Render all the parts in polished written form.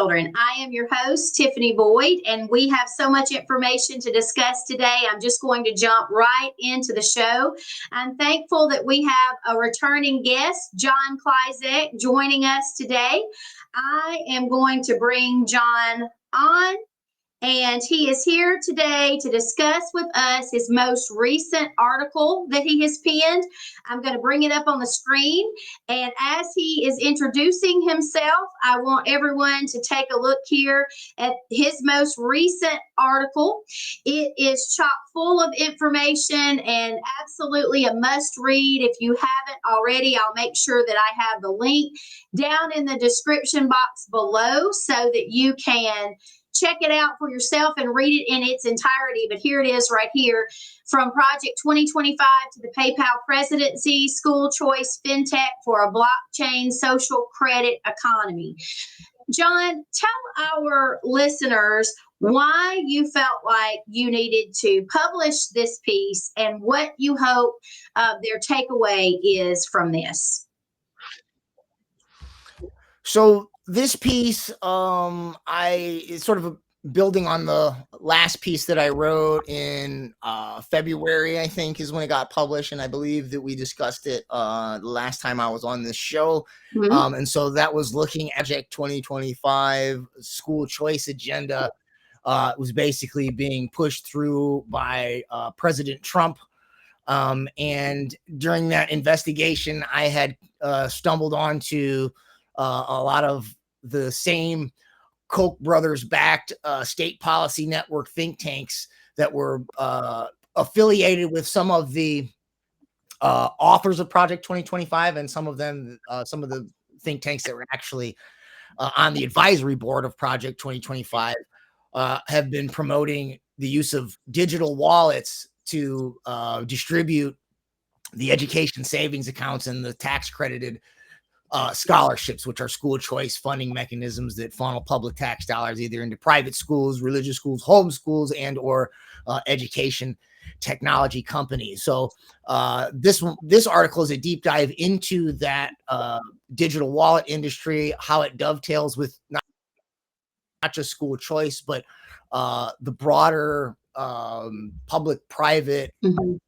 children. I am your host, Tiffany Boyd, and we have so much information to discuss today. I'm just going to jump right into the show. I'm thankful that we have a returning guest, John Klyzek, joining us today. I am going to bring John on, and he is here today to discuss with us his most recent article that he has penned. I'm going to bring it up on the screen. And as he is introducing himself, I want everyone to take a look here at his most recent article. It is chock full of information and absolutely a must read. If you haven't already, I'll make sure that I have the link down in the description box below so that you can check it out for yourself and read it in its entirety. But here it is right here: From Project 2025 to the PayPal Presidency, School Choice FinTech for a Blockchain Social Credit Economy. John, tell our listeners why you felt like you needed to publish this piece and what you hope their takeaway is from this. So this piece, is sort of building on the last piece that I wrote in February, I think, is when it got published, and I believe that we discussed it the last time I was on this show. Mm-hmm. And so that was looking at Project 2025 school choice agenda. Was basically being pushed through by President Trump. And during that investigation, I had stumbled onto a lot of the same Koch brothers backed state policy network think tanks that were affiliated with some of the authors of Project 2025, and some of the think tanks that were actually on the advisory board of Project 2025 have been promoting the use of digital wallets to distribute the education savings accounts and the tax credited scholarships, which are school choice funding mechanisms that funnel public tax dollars either into private schools, religious schools, home schools, and or education technology companies. So this article is a deep dive into that digital wallet industry, how it dovetails with not just school choice, but the broader public-private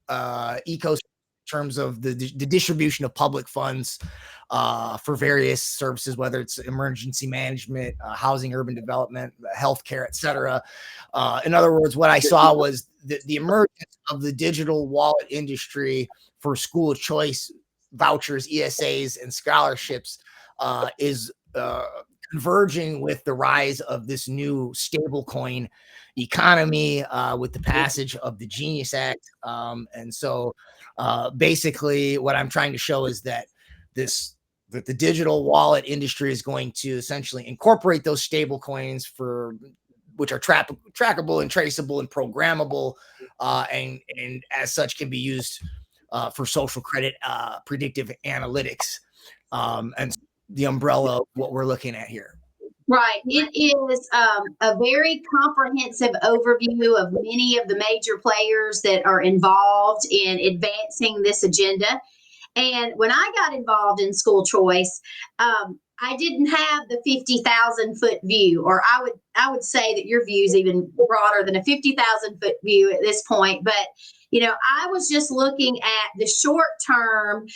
ecosystem in terms of the distribution of public funds for various services, whether it's emergency management, housing, urban development, healthcare, et cetera. In other words, what I saw was the emergence of the digital wallet industry for school choice vouchers, ESAs, and scholarships is converging with the rise of this new stablecoin economy with the passage of the Genius Act. And so basically what I'm trying to show is that the digital wallet industry is going to essentially incorporate those stable coins which are trackable and traceable and programmable, and as such can be used for social credit predictive analytics, and the umbrella of what we're looking at here. Right. It is a very comprehensive overview of many of the major players that are involved in advancing this agenda. And when I got involved in school choice, I didn't have the 50,000 foot view, or I would say that your view is even broader than a 50,000 foot view at this point. But I was just looking at the short term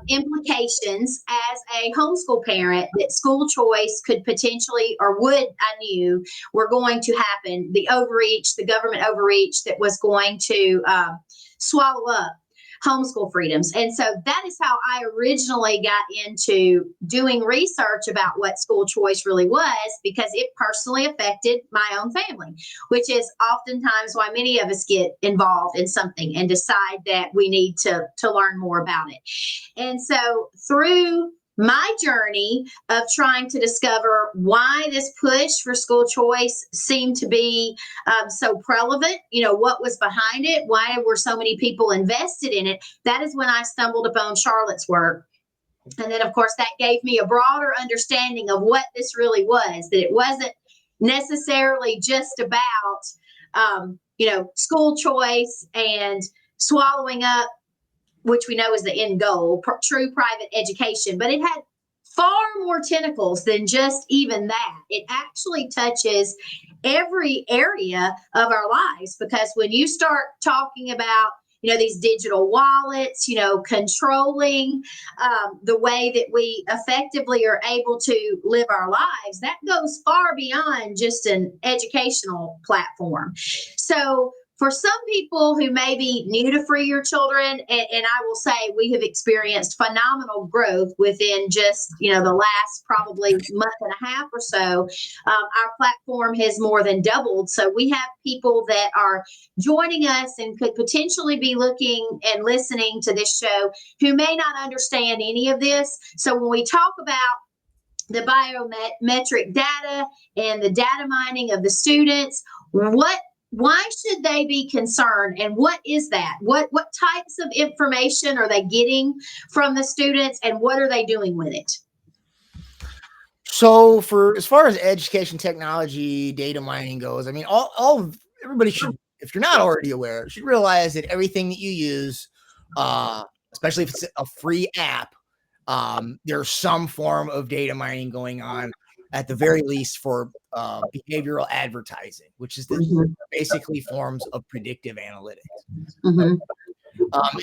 implications as a homeschool parent that school choice could potentially, or I knew were going to happen. The overreach, the government overreach that was going to swallow up homeschool freedoms. And so that is how I originally got into doing research about what school choice really was, because it personally affected my own family, which is oftentimes why many of us get involved in something and decide that we need to learn more about it. And so through my journey of trying to discover why this push for school choice seemed to be so prevalent, what was behind it, why were so many people invested in it, that is when I stumbled upon Charlotte's work. And then, of course, that gave me a broader understanding of what this really was, that it wasn't necessarily just about, school choice and swallowing up, which we know is the end goal, true private education, but it had far more tentacles than just even that. It actually touches every area of our lives, because when you start talking about these digital wallets, controlling the way that we effectively are able to live our lives, that goes far beyond just an educational platform. So for some people who may be new to Free Your Children, and I will say we have experienced phenomenal growth within just the last probably month and a half or so. Our platform has more than doubled. So we have people that are joining us and could potentially be looking and listening to this show who may not understand any of this. So when we talk about the biometric data and the data mining of the students, why should they be concerned, and what is that? What types of information are they getting from the students, and what are they doing with it? So for as far as education technology data mining goes, I mean, everybody should, if you're not already aware, should realize that everything that you use, especially if it's a free app, there's some form of data mining going on, at the very least, for behavioral advertising, which is basically forms of predictive analytics. And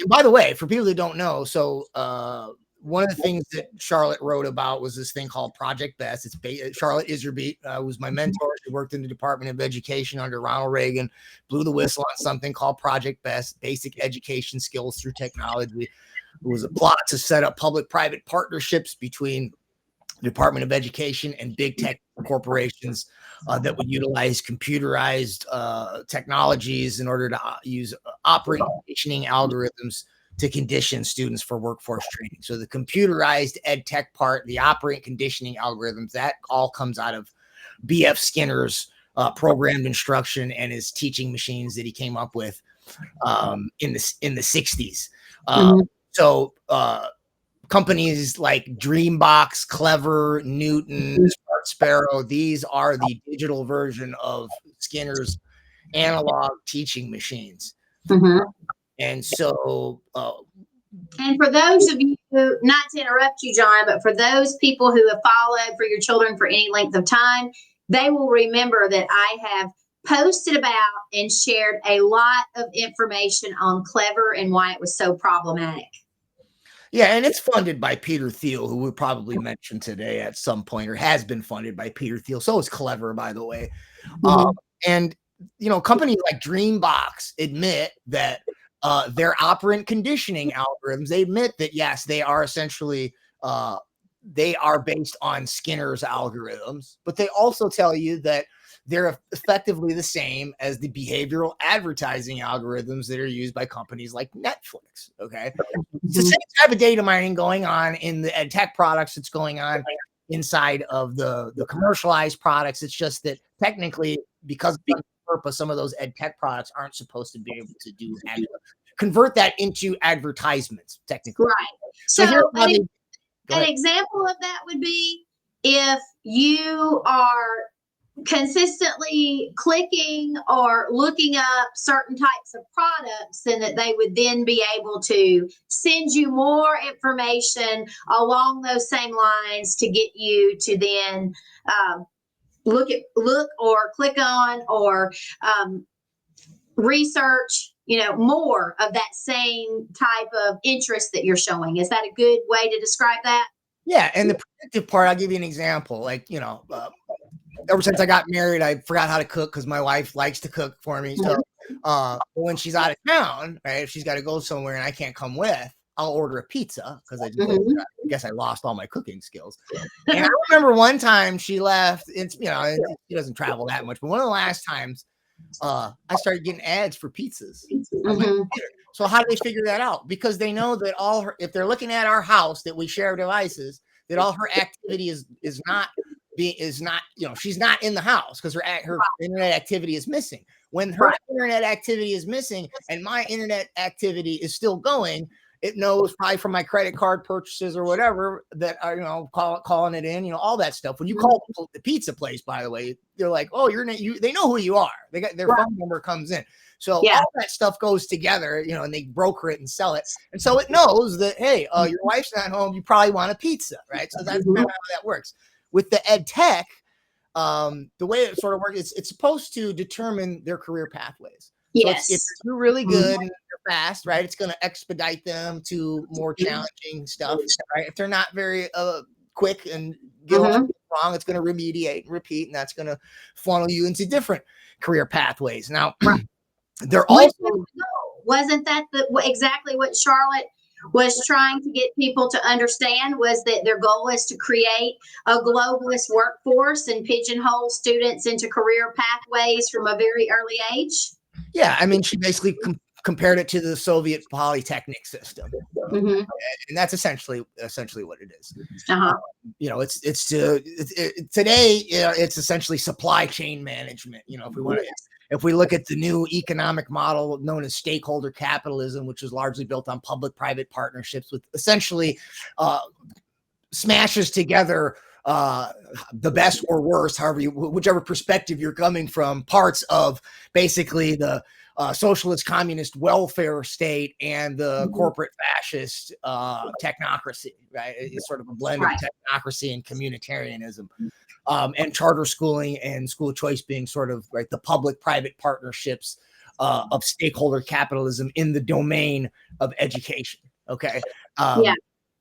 by the way, for people that don't know, so one of the things that Charlotte wrote about was this thing called Project Best. It's Charlotte Iserbyt was my mentor. She worked in the Department of Education under Ronald Reagan, blew the whistle on something called Project Best, basic education skills through technology. It was a plot to set up public-private partnerships between the Department of Education and big tech corporations that would utilize computerized technologies in order to use operating conditioning algorithms to condition students for workforce training. So the computerized ed tech part, the operating conditioning algorithms, that all comes out of B.F. Skinner's programmed instruction and his teaching machines that he came up with in the 60s. So companies like Dreambox, Clever, Newton, Smart Sparrow, these are the digital version of Skinner's analog teaching machines. And so and for those of you who, not to interrupt you, John, but for those people who have followed For Your Children for any length of time, they will remember that I have posted about and shared a lot of information on Clever and why it was so problematic. Yeah, and it's funded by Peter Thiel, who we'll probably mention today at some point, or has been funded by Peter Thiel. So is Clever, by the way. And companies like Dreambox admit that their operant conditioning algorithms, they admit that yes, they are essentially they are based on Skinner's algorithms, but they also tell you that they're effectively the same as the behavioral advertising algorithms that are used by companies like Netflix. Okay. It's the same type of data mining going on in the ed tech products that's going on inside of the commercialized products. It's just that technically, because of the purpose, some of those ed tech products aren't supposed to be able to do convert that into advertisements, technically. Right. So an example of that would be if you are consistently clicking or looking up certain types of products, and that they would then be able to send you more information along those same lines to get you to then look or click on or research more of that same type of interest that you're showing. Is that a good way to describe that? Yeah, and the predictive part, I'll give you an example. Like, ever since I got married, I forgot how to cook because my wife likes to cook for me. So when she's out of town, right, if she's got to go somewhere and I can't come with, I'll order a pizza because I guess I lost all my cooking skills. And I remember one time she left. She doesn't travel that much, but one of the last times I started getting ads for pizzas. So how do they figure that out? Because they know that if they're looking at our house that we share devices, that all her activity is not, she's not in the house because her internet activity is missing. When her internet activity is missing and my internet activity is still going, It knows probably from my credit card purchases or whatever that are, calling it in, all that stuff. When you call the pizza place, by the way, they're like, oh, they know who you are. They got their phone number comes in. So all that stuff goes together, and they broker it and sell it. And so it knows that, hey, your wife's not home. You probably want a pizza, right? So that's kind of how that works. With the ed tech, the way it sort of works, it's supposed to determine their career pathways. Yes. So if you're really good and you're fast, right, it's going to expedite them to more challenging stuff, right? If they're not very quick and get wrong, it's going to remediate and repeat, and that's going to funnel you into different career pathways. Now, they're also wasn't that exactly what Charlotte was trying to get people to understand, was that their goal is to create a globalist workforce and pigeonhole students into career pathways from a very early age? Yeah, I mean, she basically compared it to the Soviet Polytechnic system, and that's essentially what it is. It's today. It's essentially supply chain management. If we look at the new economic model known as stakeholder capitalism, which is largely built on public-private partnerships, with essentially smashes together the best or worst, whichever perspective you're coming from, parts of basically the socialist communist welfare state and the corporate fascist technocracy, right? It's sort of a blend of technocracy and communitarianism, and charter schooling and school choice being sort of the public-private partnerships of stakeholder capitalism in the domain of education. Okay.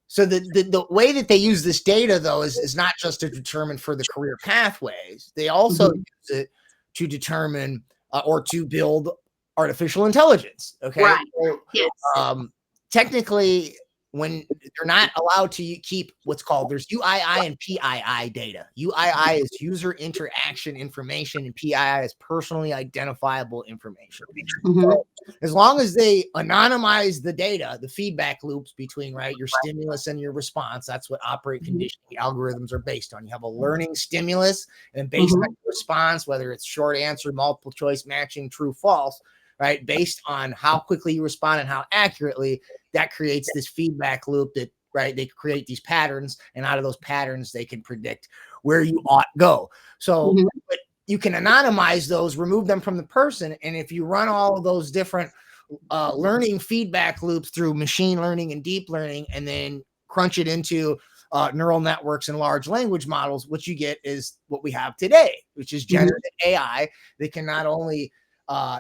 So the way that they use this data, though, is not just to determine for the career pathways. They also use it to determine or to build artificial intelligence. Okay. Right. So, technically, when they're not allowed to keep what's called, there's UII and PII data. UII is user interaction information, and PII is personally identifiable information. So as long as they anonymize the data, the feedback loops between your stimulus and your response, that's what operant conditioning algorithms are based on. You have a learning stimulus, and based on your response, whether it's short answer, multiple choice, matching, true, false, right? Based on how quickly you respond and how accurately, that creates this feedback loop that, they create these patterns, and out of those patterns, they can predict where you ought go. So but you can anonymize those, remove them from the person. And if you run all of those different learning feedback loops through machine learning and deep learning, and then crunch it into neural networks and large language models, what you get is what we have today, which is generative AI that can not only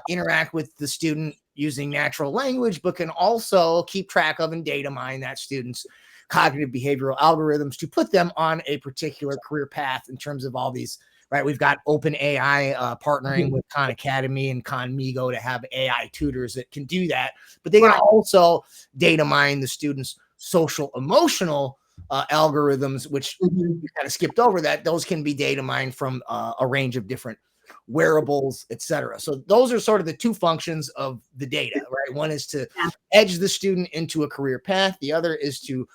interact with the student using natural language, but can also keep track of and data mine that student's cognitive behavioral algorithms to put them on a particular career path in terms of all these, We've got OpenAI partnering with Khan Academy and Khanmigo to have AI tutors that can do that, but they can also data mine the students' social emotional algorithms, which you kind of skipped over that. Those can be data mined from a range of different wearables, etc. So those are sort of the two functions of the data, right? One is to edge the student into a career path. The other is to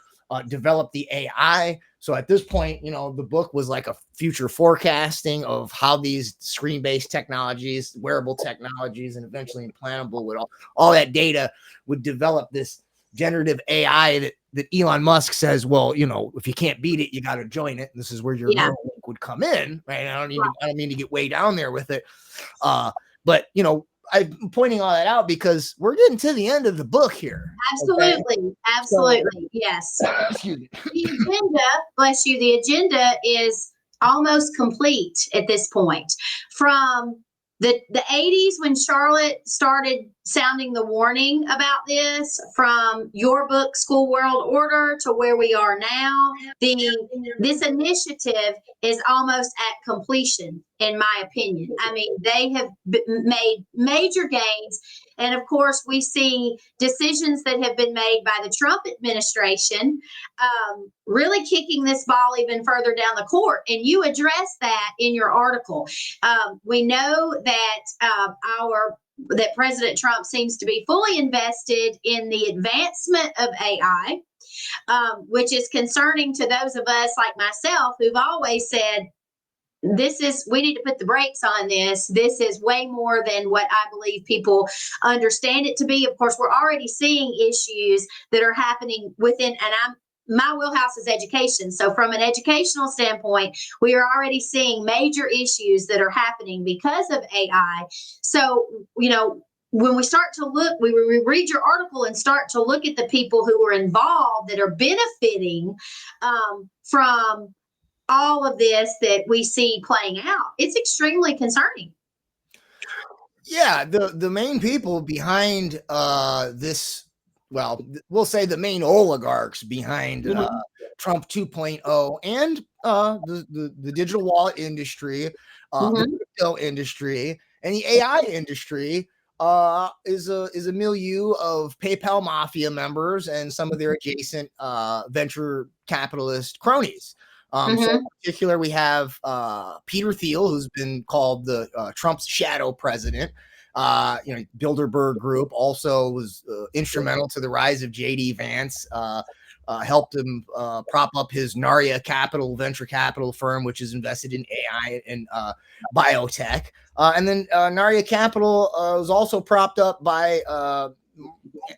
develop the AI. So at this point, the book was like a future forecasting of how these screen-based technologies, wearable technologies, and eventually implantable would all that data would develop this generative AI that Elon Musk says, well, if you can't beat it, you got to join it. And this is where your Neuralink would come in, right? I don't mean to get way down there with it. But I'm pointing all that out because we're getting to the end of the book here. Absolutely. Okay? Absolutely. So, yes. Excuse me. The agenda, bless you, the agenda is almost complete at this point. From the 80s, when Charlotte started sounding the warning about this, from your book, School World Order, to where we are now, this initiative is almost at completion, in my opinion. I mean, they have made major gains. And of course, we see decisions that have been made by the Trump administration really kicking this ball even further down the court. And you address that in your article. We know that that President Trump seems to be fully invested in the advancement of AI, which is concerning to those of us like myself who've always said, we need to put the brakes on this. This is way more than what I believe people understand it to be. Of course, we're already seeing issues that are happening within, and my wheelhouse is education. So, from an educational standpoint, we are already seeing major issues that are happening because of AI. So, when we start to look, we read your article and start to look at the people who are involved that are benefiting from all of this that we see playing out. It's extremely concerning. Yeah, the main people behind this, well, we'll say the main oligarchs behind Trump 2.0 and the digital wallet industry, the crypto industry, and the AI industry is a milieu of PayPal mafia members and some of their adjacent venture capitalist cronies. So in particular, we have Peter Thiel, who's been called the Trump's shadow president. Bilderberg Group also was instrumental to the rise of J.D. Vance. Helped him prop up his Narya Capital venture capital firm, which is invested in AI and biotech. And then Narya Capital was also propped up by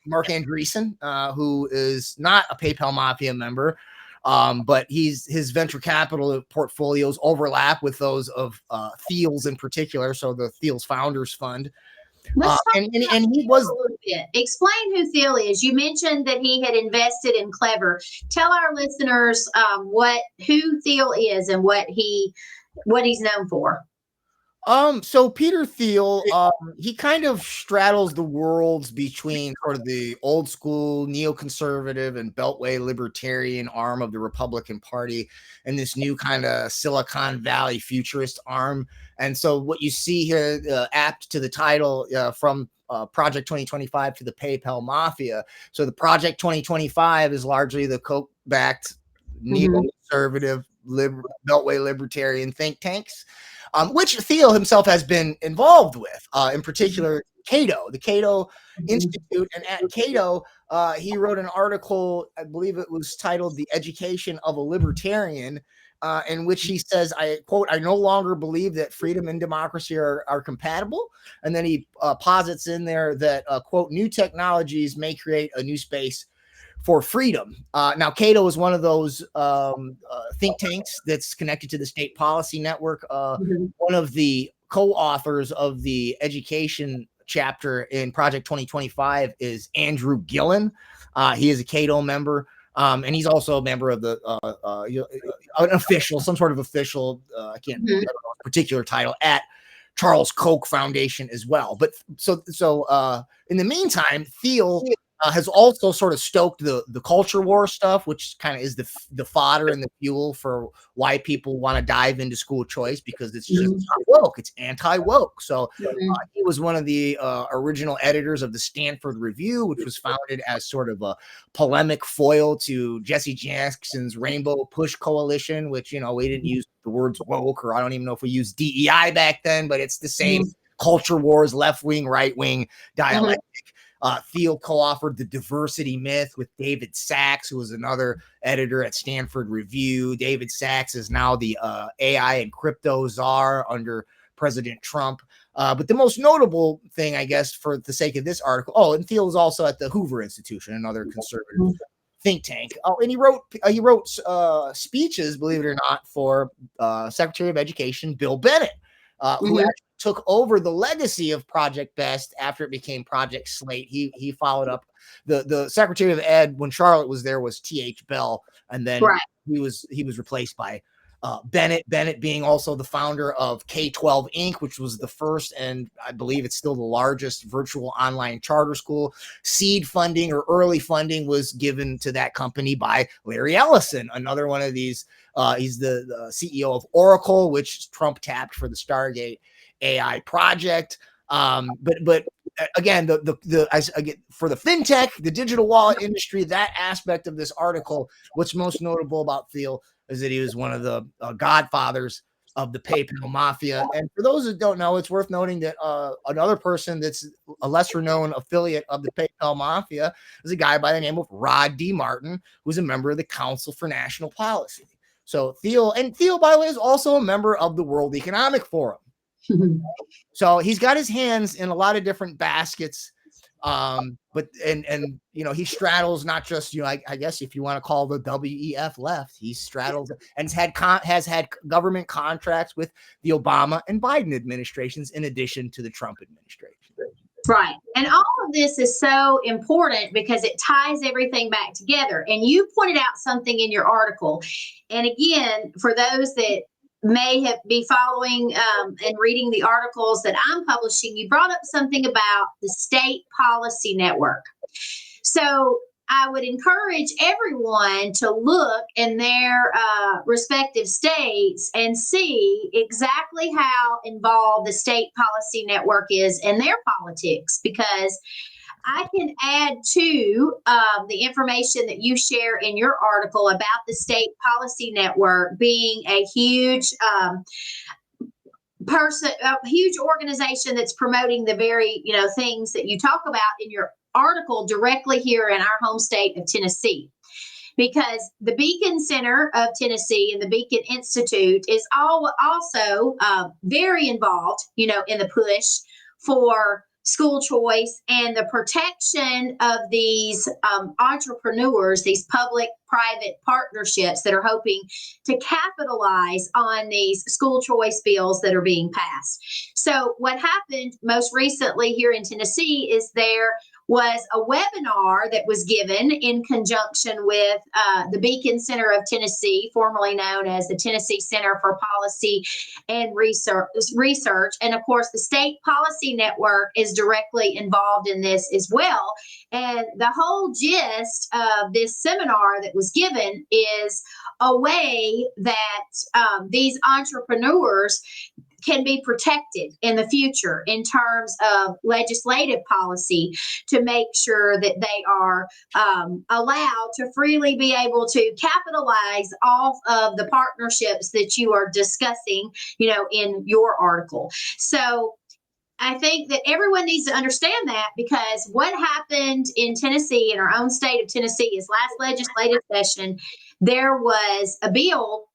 Mark Andreessen, who is not a PayPal Mafia member, but his venture capital portfolios overlap with those of Thiel's in particular. So the Thiel's Founders Fund. And he was. Explain who Thiel is. You mentioned that he had invested in Clever. Tell our listeners who Thiel is and what he's known for. So Peter Thiel, he kind of straddles the worlds between sort of the old school neoconservative and beltway libertarian arm of the Republican Party and this new kind of Silicon Valley futurist arm. And so what you see here, apt to the title from Project 2025 to the PayPal Mafia. So the Project 2025 is largely the Koch-backed neoconservative beltway libertarian think tanks. Which Thiel himself has been involved with, in particular, Cato, the Cato Institute. And at Cato, he wrote an article, I believe it was titled The Education of a Libertarian, in which he says, I quote, "I no longer believe that freedom and democracy are compatible." And then he posits in there that, quote, "new technologies may create a new space for freedom." Now, Cato is one of those think tanks that's connected to the State Policy Network. One of the co-authors of the education chapter in Project 2025 is Andrew Gillen. He is a Cato member, and he's also a member of the an official, some sort of official, I don't know a particular title, at Charles Koch Foundation as well. But so in the meantime, Thiel has also sort of stoked the culture war stuff, which kind of is the fodder and the fuel for why people want to dive into school choice, because it's just not woke. It's anti-woke. So he was one of the original editors of the Stanford Review, which was founded as sort of a polemic foil to Jesse Jackson's Rainbow Push Coalition, which, we didn't use the words woke, or I don't even know if we used DEI back then, but it's the same culture wars, left-wing, right-wing dialectic. Thiel co-authored The Diversity Myth with David Sacks, who was another editor at Stanford Review. David Sacks is now the AI and crypto czar under President Trump. But the most notable thing, I guess, for the sake of this article, and Thiel is also at the Hoover Institution, another conservative think tank. And he wrote speeches, believe it or not, for Secretary of Education Bill Bennett, who actually took over the legacy of Project Best after it became Project Slate. He followed up. The Secretary of Ed when Charlotte was there was T.H. Bell, and then he was replaced by Bennett. Bennett being also the founder of K-12 Inc., which was the first, and I believe it's still the largest virtual online charter school. Seed funding or early funding was given to that company by Larry Ellison, another one of these. He's the CEO of Oracle, which Trump tapped for the Stargate AI project. But again, for the fintech, the digital wallet industry, that aspect of this article, what's most notable about Thiel is that he was one of the godfathers of the PayPal Mafia. And for those that don't know, it's worth noting that another person that's a lesser known affiliate of the PayPal Mafia is a guy by the name of Rod D. Martin, who's a member of the Council for National Policy. So Thiel, by the way, is also a member of the World Economic Forum. So he's got his hands in a lot of different baskets. But he straddles not just, I guess if you want to call the WEF left, he straddles and has had government contracts with the Obama and Biden administrations in addition to the Trump administration. Right. And all of this is so important because it ties everything back together. And you pointed out something in your article. And again, for those that may be following and reading the articles that I'm publishing, you brought up something about the State Policy Network. So I would encourage everyone to look in their respective states and see exactly how involved the State Policy Network is in their politics, because I can add to the information that you share in your article about the State Policy Network being a huge a huge organization that's promoting the very things that you talk about in your article directly here in our home state of Tennessee. Because the Beacon Center of Tennessee and the Beacon Institute is also very involved, in the push for school choice and the protection of these entrepreneurs, these public-private partnerships that are hoping to capitalize on these school choice bills that are being passed. So what happened most recently here in Tennessee is there was a webinar that was given in conjunction with the Beacon Center of Tennessee, formerly known as the Tennessee Center for Policy and Research. And of course, the State Policy Network is directly involved in this as well. And the whole gist of this seminar that was given is a way that these entrepreneurs can be protected in the future in terms of legislative policy to make sure that they are allowed to freely be able to capitalize off of the partnerships that you are discussing, in your article. So I think that everyone needs to understand that, because what happened in Tennessee, in our own state of Tennessee, is last legislative session, there was a bill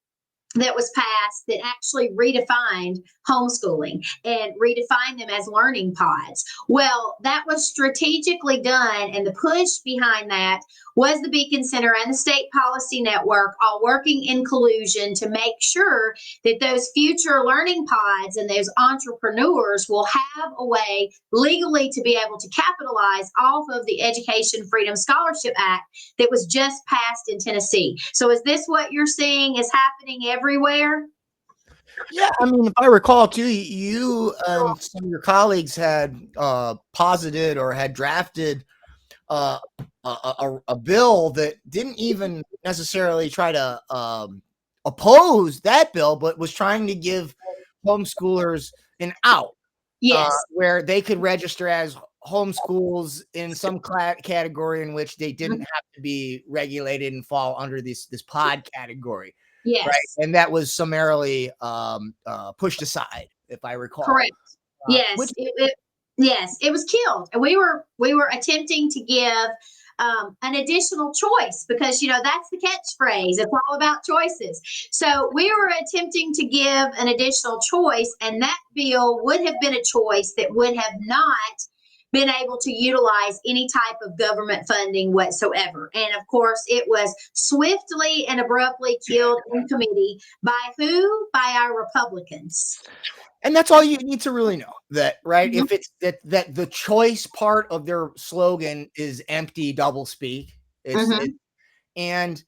that was passed that actually redefined homeschooling and redefined them as learning pods. Well, that was strategically done, and the push behind that was the Beacon Center and the State Policy Network all working in collusion to make sure that those future learning pods and those entrepreneurs will have a way legally to be able to capitalize off of the Education Freedom Scholarship Act that was just passed in Tennessee. So is this what you're seeing is happening everywhere? Yeah, I mean, if I recall too, you and some of your colleagues had posited or had drafted a bill that didn't even necessarily try to oppose that bill, but was trying to give homeschoolers an out. Yes. Where they could register as homeschools in some category in which they didn't have to be regulated and fall under this pod category. Yes. Right. And that was summarily pushed aside, if I recall. Correct. Yes. Yes, it was killed. And we were attempting to give an additional choice, because that's the catchphrase. It's all about choices. So we were attempting to give an additional choice, and that bill would have been a choice that would have not been able to utilize any type of government funding whatsoever. And of course, it was swiftly and abruptly killed in committee by who? By our Republicans. And that's all you need to really know, that, right? Mm-hmm. If it's that the choice part of their slogan is empty doublespeak. And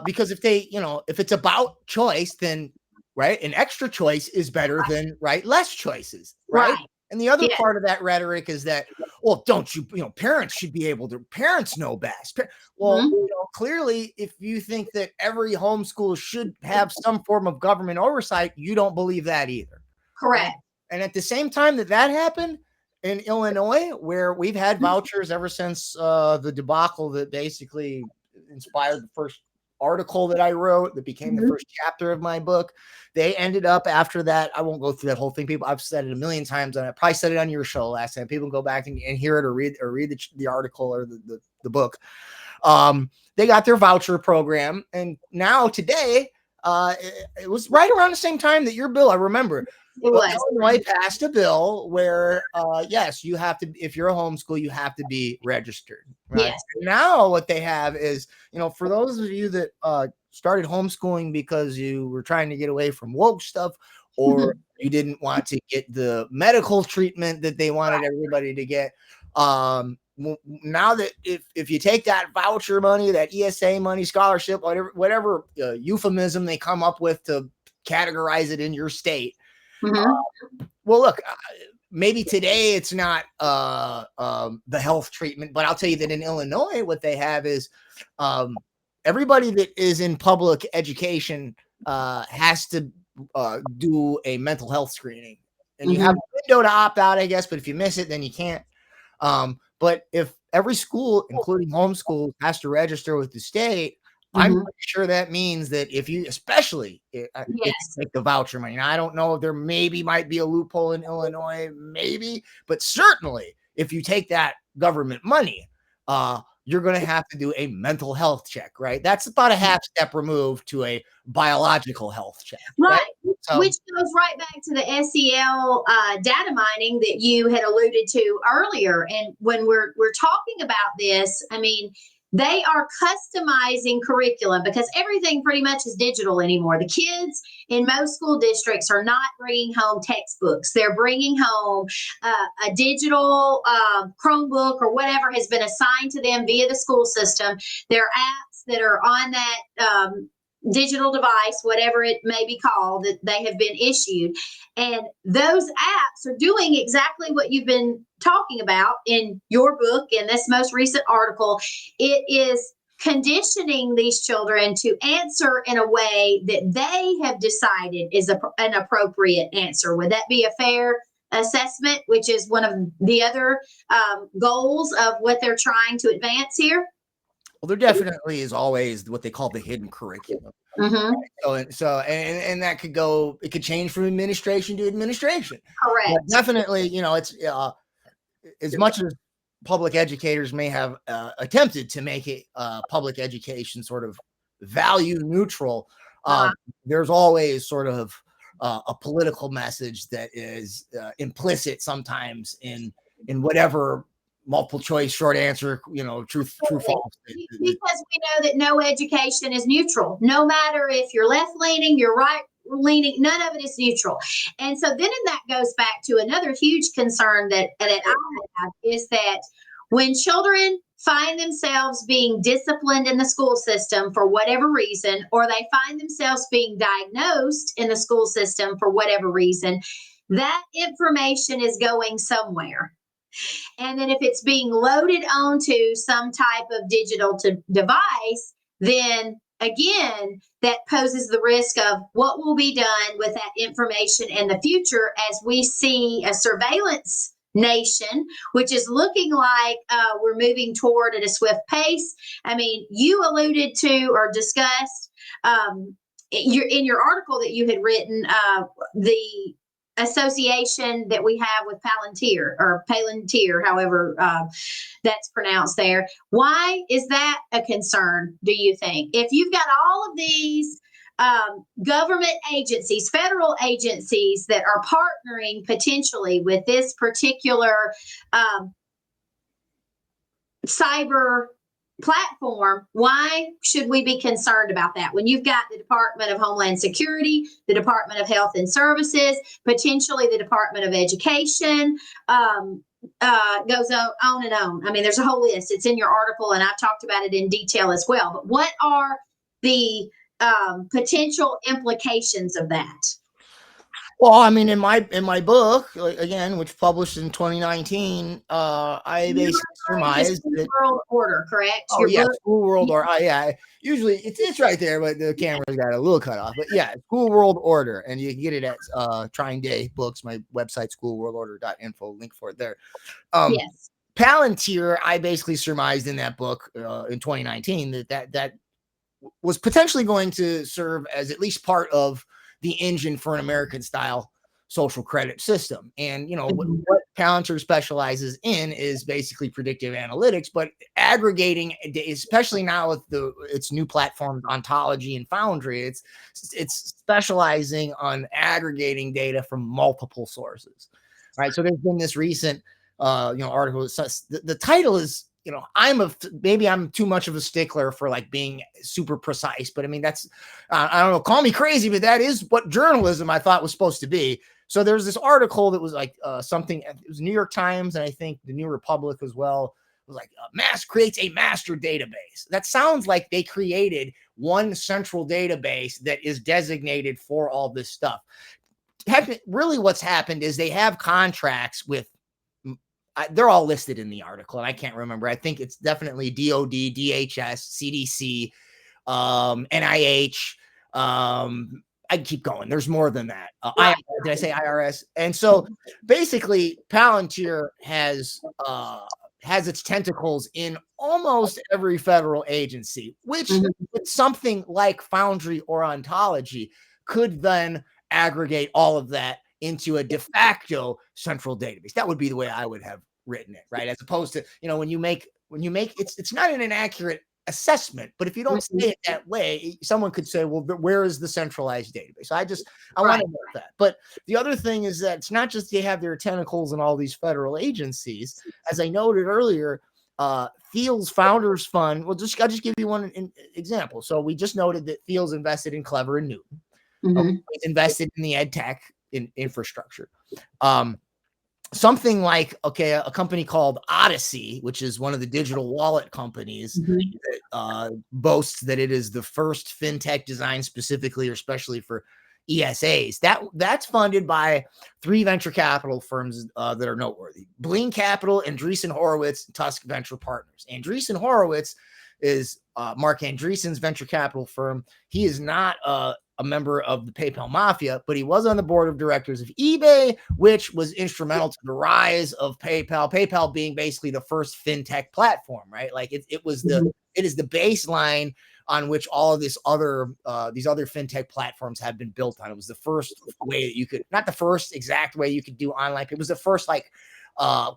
because if they, if it's about choice, then, right, an extra choice is better than, right, less choices, right? And the other part of that rhetoric is that, well, don't you, parents should be able to, parents know best. Well, clearly, if you think that every homeschool should have some form of government oversight, you don't believe that either. Correct. And at the same time that happened in Illinois, where we've had vouchers ever since the debacle that basically inspired the first article that I wrote that became the first chapter of my book, they ended up after that. I won't go through that whole thing. People, I've said it a million times, and I probably said it on your show last time. People go back and hear it or read the article or the book. They got their voucher program, and now today, it was right around the same time that your bill, I remember. It was. Illinois passed a bill where, yes, you have to, if you're a homeschool, you have to be registered. Right? Yes. Now, what they have is, for those of you that started homeschooling because you were trying to get away from woke stuff, or you didn't want to get the medical treatment that they wanted everybody to get. Now that if you take that voucher money, that ESA money, scholarship, whatever euphemism they come up with to categorize it in your state. Well, look, maybe today it's not the health treatment, but I'll tell you that in Illinois, what they have is everybody that is in public education has to do a mental health screening, and you have a window to opt out, I guess, but if you miss it, then you can't. But if every school, including homeschool, has to register with the state, I'm pretty sure that means that if you, especially if you take the voucher money, now, I don't know if there might be a loophole in Illinois, maybe, but certainly if you take that government money, you're going to have to do a mental health check, right? That's about a half step removed to a biological health check. Right. So, which goes right back to the SEL data mining that you had alluded to earlier. And when we're talking about this, I mean, they are customizing curriculum because everything pretty much is digital anymore. The kids in most school districts are not bringing home textbooks. They're bringing home a digital Chromebook or whatever has been assigned to them via the school system. There are apps that are on that digital device, whatever it may be called, that they have been issued. And those apps are doing exactly what you've been talking about in your book, in this most recent article. It is conditioning these children to answer in a way that they have decided is an appropriate answer. Would that be a fair assessment, which is one of the other goals of what they're trying to advance here? Well, there definitely is always what they call the hidden curriculum. So that could go, it could change from administration to administration. Correct. But definitely, it's as much as public educators may have attempted to make it public education sort of value neutral, there's always sort of a political message that is implicit sometimes in whatever multiple choice, short answer, true, false. Because we know that no education is neutral. No matter if you're left leaning, you're right leaning, none of it is neutral. And so then that goes back to another huge concern that I have, is that when children find themselves being disciplined in the school system for whatever reason, or they find themselves being diagnosed in the school system for whatever reason, that information is going somewhere. And then if it's being loaded onto some type of digital device, then again, that poses the risk of what will be done with that information in the future as we see a surveillance nation, which is looking like we're moving toward at a swift pace. I mean, you alluded to or discussed in your article that you had written, the association that we have with Palantir, however that's pronounced there. Why is that a concern, do you think? If you've got all of these government agencies, federal agencies that are partnering potentially with this particular cyber platform, why should we be concerned about that when you've got the Department of Homeland Security, the Department of Health and Services, potentially the Department of Education, goes on and on. I mean, there's a whole list. It's in your article, and I've talked about it in detail as well. But what are the potential implications of that? Well, I mean, in my book, again, which published in 2019, I basically surmised that World Order, correct? Oh, yeah, School World Order. Yeah, usually it's right there, but the camera's got a little cut off. But yeah, School World Order, and you can get it at Trying Day Books, my website, schoolworldorder.info. Link for it there. Yes. Palantir, I basically surmised in that book in 2019 that was potentially going to serve as at least part of the engine for an American style social credit system. And what Palantir specializes in is basically predictive analytics, but aggregating, especially now with its new platforms, Ontology and Foundry, it's specializing on aggregating data from multiple sources. Right. So there's been this recent article. The title is, maybe I'm too much of a stickler for like being super precise, but I mean, that's, I don't know, call me crazy, but that is what journalism I thought was supposed to be. So there's this article that was like something, it was New York Times, and I think the New Republic as well. It was like Mass creates a master database. That sounds like they created one central database that is designated for all this stuff. Really what's happened is they have contracts with, they're all listed in the article, and I can't remember. I think it's definitely DOD, DHS, CDC, NIH. I keep going. There's more than that. Did I say IRS? And so basically, Palantir has its tentacles in almost every federal agency, which with something like Foundry or Ontology could then aggregate all of that into a de facto central database. That would be the way I would have written it, right? As opposed to, when you make it's not an inaccurate assessment, but if you don't say it that way, someone could say, well, where is the centralized database? I want to know that. But the other thing is that it's not just they have their tentacles in all these federal agencies. As I noted earlier, Thiel's Founders Fund, I'll just give you one example. So we just noted that Thiel's invested in Clever and Newton. He's invested in the ed tech infrastructure. Something like, a company called Odyssey, which is one of the digital wallet companies that boasts that it is the first fintech designed specifically or especially for ESAs. That's funded by 3 venture capital firms that are noteworthy: Bling Capital, Andreessen Horowitz, and Tusk Venture Partners. Andreessen Horowitz is Mark Andreessen's venture capital firm. He is not a member of the PayPal mafia, but he was on the board of directors of eBay, which was instrumental to the rise of PayPal. PayPal being basically the first fintech platform, right? Like it is the baseline on which all of these other fintech platforms have been built on. It was the first way that you could, not the first exact way you could do online. It was the first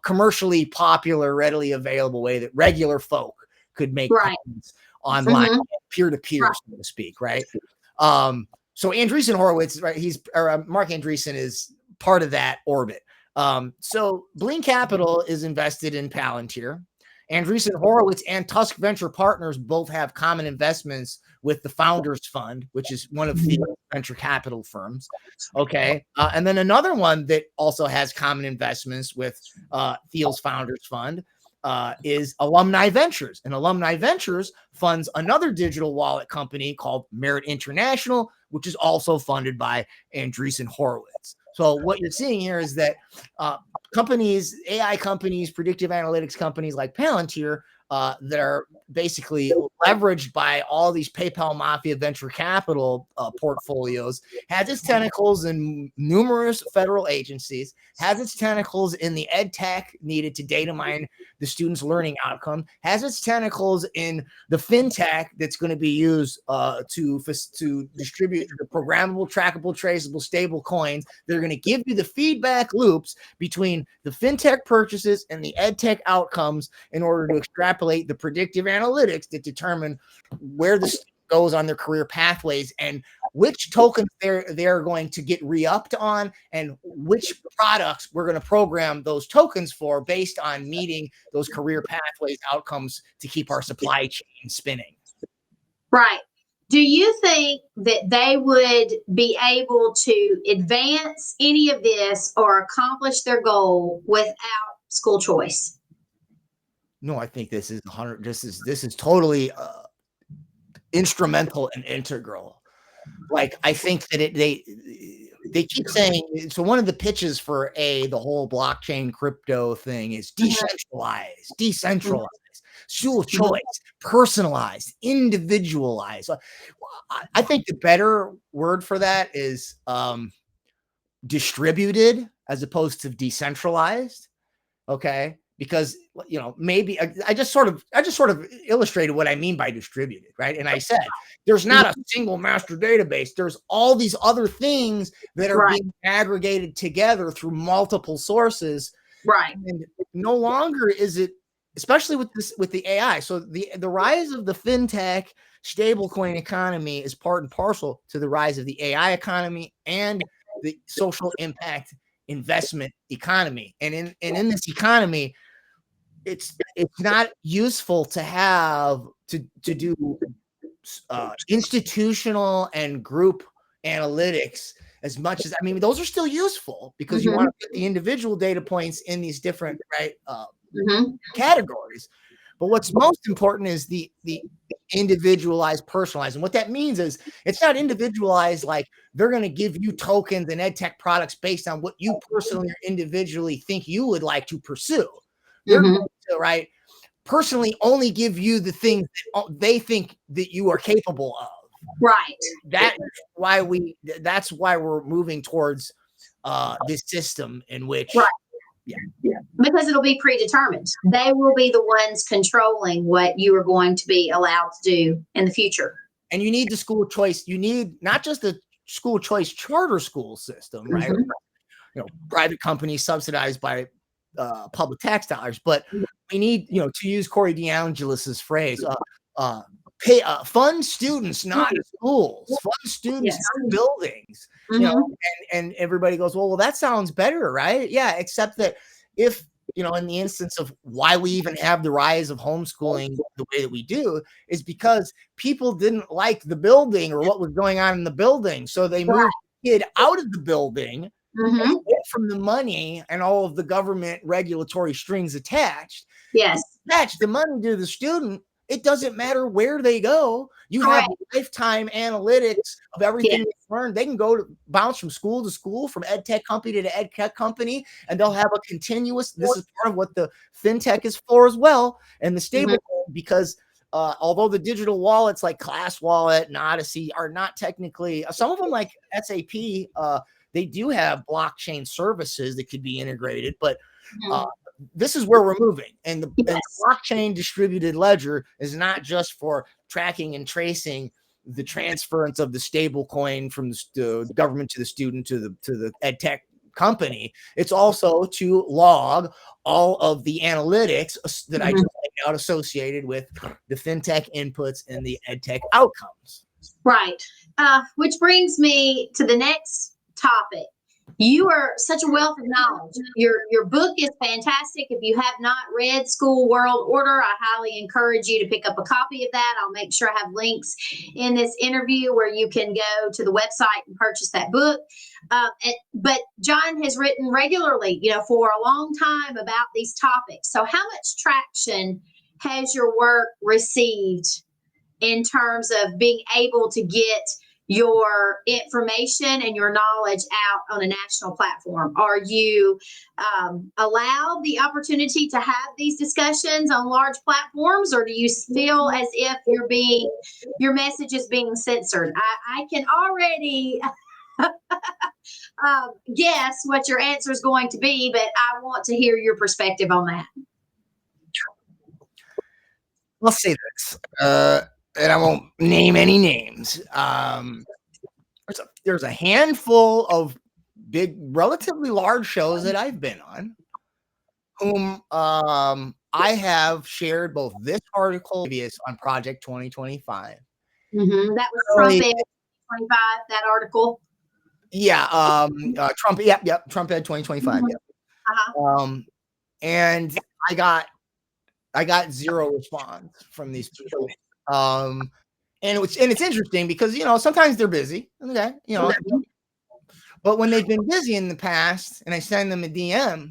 commercially popular, readily available way that regular folk could make payments online, peer-to-peer, so to speak, right? So Andreessen Horowitz, right? Mark Andreessen is part of that orbit. So Bling Capital is invested in Palantir. Andreessen Horowitz and Tusk Venture Partners both have common investments with the Founders Fund, which is one of the venture capital firms. Okay. And then another one that also has common investments with Thiel's Founders Fund is Alumni Ventures. And Alumni Ventures funds another digital wallet company called Merit International, which is also funded by Andreessen Horowitz. So what you're seeing here is that companies, AI companies, predictive analytics companies like Palantir, that are basically leveraged by all these PayPal mafia venture capital portfolios, has its tentacles in numerous federal agencies, has its tentacles in the ed tech needed to data mine the students' learning outcome, has its tentacles in the fintech that's going to be used to distribute the programmable, trackable, traceable, stable coins. They're going to give you the feedback loops between the fintech purchases and the ed tech outcomes in order to extrapolate the predictive analytics that determine where the student goes on their career pathways and which tokens they're going to get re-upped on and which products we're going to program those tokens for based on meeting those career pathways outcomes to keep our supply chain spinning. Right. Do you think that they would be able to advance any of this or accomplish their goal without school choice? No, I think this is totally instrumental and integral. Like, I think that they keep saying, so one of the pitches for the whole blockchain crypto thing is decentralized, school choice, personalized, individualized. I think the better word for that is distributed as opposed to decentralized. Okay. Because, maybe I just sort of illustrated what I mean by distributed, right? And I said, there's not a single master database. There's all these other things that are being aggregated together through multiple sources Right. And no longer is it, especially with the AI. So the rise of the fintech stablecoin economy is part and parcel to the rise of the AI economy and the social impact investment economy. And in this economy, it's not useful to have to do institutional and group analytics as much as, I mean, those are still useful because you want to put the individual data points in these different categories. But what's most important is the individualized, personalized. And what that means is it's not individualized like they're going to give you tokens and ed tech products based on what you personally or individually think you would like to pursue. They're going to, personally only give you the things that they think that you are capable of. Right. That's why we're moving towards this system in which, because it'll be predetermined. They will be the ones controlling what you are going to be allowed to do in the future. And you need the school choice. You need not just the school choice charter school system, right? Private companies subsidized by public tax dollars, but we need, to use Corey DeAngelis's phrase, fund students, not schools. Fund students, not buildings. And everybody goes, well, that sounds better, right? Yeah, except that if in the instance of why we even have the rise of homeschooling the way that we do is because people didn't like the building or what was going on in the building, so they moved the kid out of the building. From the money and all of the government regulatory strings attached. Attach the money to the student. It doesn't matter where they go. You have lifetime analytics of everything they've learned. They can bounce from school to school, from ed tech company to ed tech company, and they'll have a continuous. This is part of what the fintech is for as well, and the stable because although the digital wallets like Class Wallet and Odyssey are not technically, some of them like SAP. They do have blockchain services that could be integrated, but this is where we're moving. And the blockchain distributed ledger is not just for tracking and tracing the transference of the stable coin from the government to the student to the ed tech company. It's also to log all of the analytics that I just laid out associated with the fintech inputs and the ed tech outcomes. Right. Which brings me to the next topic. You are such a wealth of knowledge. Your book is fantastic. If you have not read School World Order, I highly encourage you to pick up a copy of that. I'll make sure I have links in this interview where you can go to the website and purchase that book. But John has written regularly, for a long time about these topics. So how much traction has your work received in terms of being able to get your information and your knowledge out on a national platform? Are you allowed the opportunity to have these discussions on large platforms, or do you feel as if your message is being censored? I can already guess what your answer is going to be, but I want to hear your perspective on that. Let's say this. And I won't name any names. There's a handful of big, relatively large shows that I've been on, whom I have shared both this article on Project 2025. That was Trump Ed 2025. That article. Yeah. Trump. Yep. Trump Ed 2025. Yep. And I got zero response from these people. And it's interesting because sometimes they're busy, but when they've been busy in the past and I send them a DM,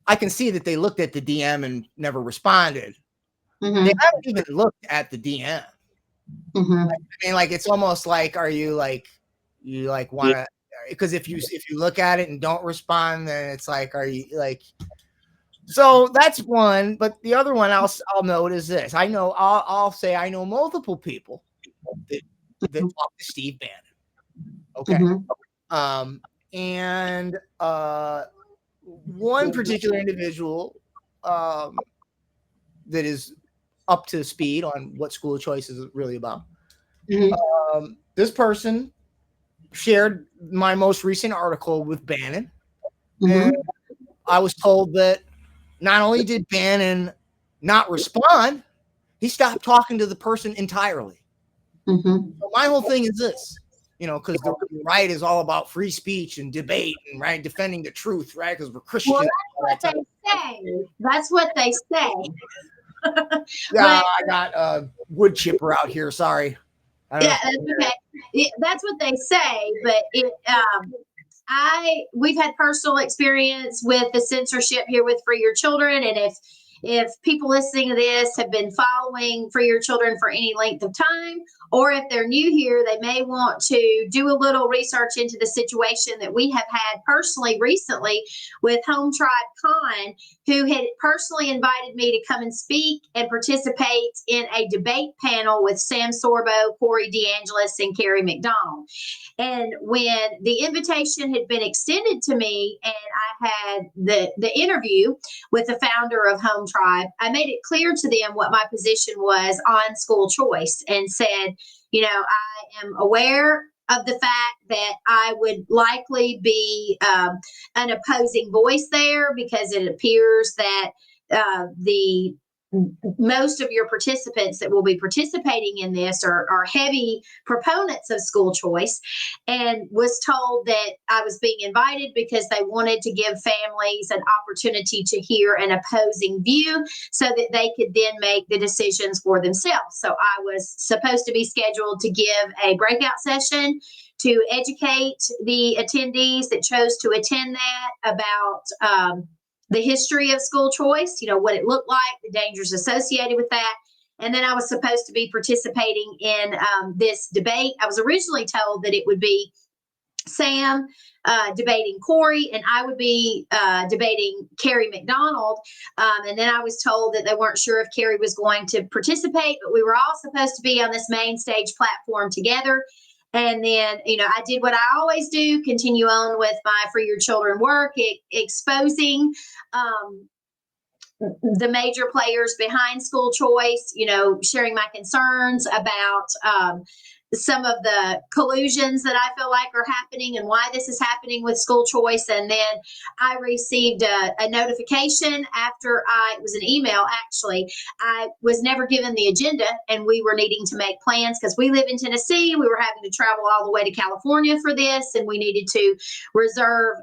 I can see that they looked at the DM and never responded. They haven't even looked at the DM. I mean, it's almost like, are you want to? Because if you look at it and don't respond, then it's like, are you like? So that's one, but the other one I'll note is this. I'll say I know multiple people that talk to Steve Bannon. Okay. And one particular individual that is up to speed on what school choice is really about. This person shared my most recent article with Bannon. And I was told that not only did Bannon not respond, he stopped talking to the person entirely. Mm-hmm. So my whole thing is this, because the right is all about free speech and debate and right defending the truth, right? Because we're Christians. Well, that's what they say. That's what they say. Yeah, I got a wood chipper out here. Sorry. Yeah, that's okay. That's what they say, but we've had personal experience with the censorship here with Free Your Children, and if people listening to this have been following Free Your Children for any length of time, or if they're new here, they may want to do a little research into the situation that we have had personally recently with Home Tribe Con, who had personally invited me to come and speak and participate in a debate panel with Sam Sorbo, Corey DeAngelis, and Carrie McDonald. And when the invitation had been extended to me and I had the interview with the founder of Home Tribe, I made it clear to them what my position was on school choice and said, I am aware of the fact that I would likely be an opposing voice there because it appears that the most of your participants that will be participating in this are heavy proponents of school choice, and was told that I was being invited because they wanted to give families an opportunity to hear an opposing view so that they could then make the decisions for themselves. So I was supposed to be scheduled to give a breakout session to educate the attendees that chose to attend that about the history of school choice, what it looked like, the dangers associated with that. And then I was supposed to be participating in this debate. I was originally told that it would be Sam debating Corey, and I would be debating Carrie McDonald. And then I was told that they weren't sure if Carrie was going to participate, but we were all supposed to be on this main stage platform together. And then, I did what I always do, continue on with my Free Your Children work, exposing the major players behind school choice, sharing my concerns about some of the collusions that I feel like are happening and why this is happening with school choice. And then I received a notification after it was an email, actually. I was never given the agenda, and we were needing to make plans because we live in Tennessee. We were having to travel all the way to California for this, and we needed to reserve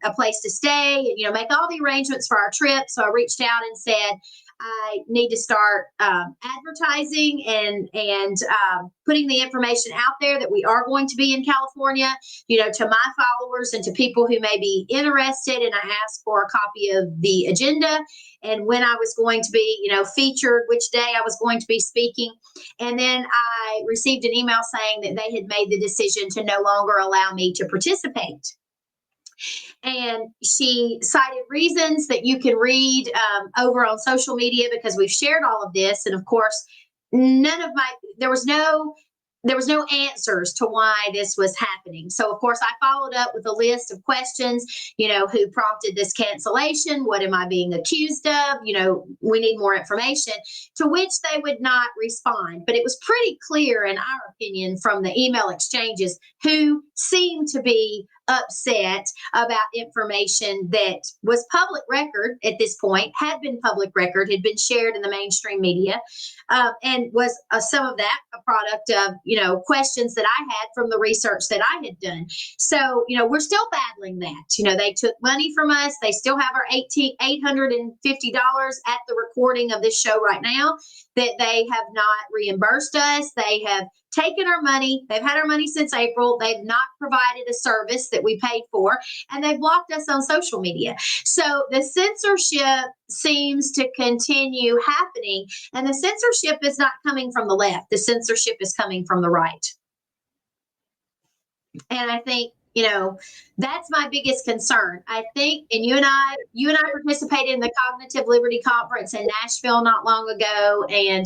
a place to stay, make all the arrangements for our trip. So I reached out and said, I need to start advertising and putting the information out there that we are going to be in California, to my followers and to people who may be interested. And I asked for a copy of the agenda and when I was going to be, featured, which day I was going to be speaking. And then I received an email saying that they had made the decision to no longer allow me to participate. And she cited reasons that you can read over on social media because we've shared all of this. And of course, there was no answers to why this was happening. So of course, I followed up with a list of questions, who prompted this cancellation? What am I being accused of? We need more information, to which they would not respond. But it was pretty clear, in our opinion, from the email exchanges, who seemed to be upset about information that was public record at this point, had been public record, had been shared in the mainstream media, and was some of that a product of, questions that I had from the research that I had done. So, we're still battling that. They took money from us. They still have our $850 at the recording of this show right now that they have not reimbursed us. They have taken our money. They've had our money since April. They've not provided a service that we paid for, and they've blocked us on social media. So the censorship seems to continue happening, and the censorship is not coming from the left. The censorship is coming from the right. And I think, that's my biggest concern. I think, and you and I participated in the Cognitive Liberty Conference in Nashville not long ago, and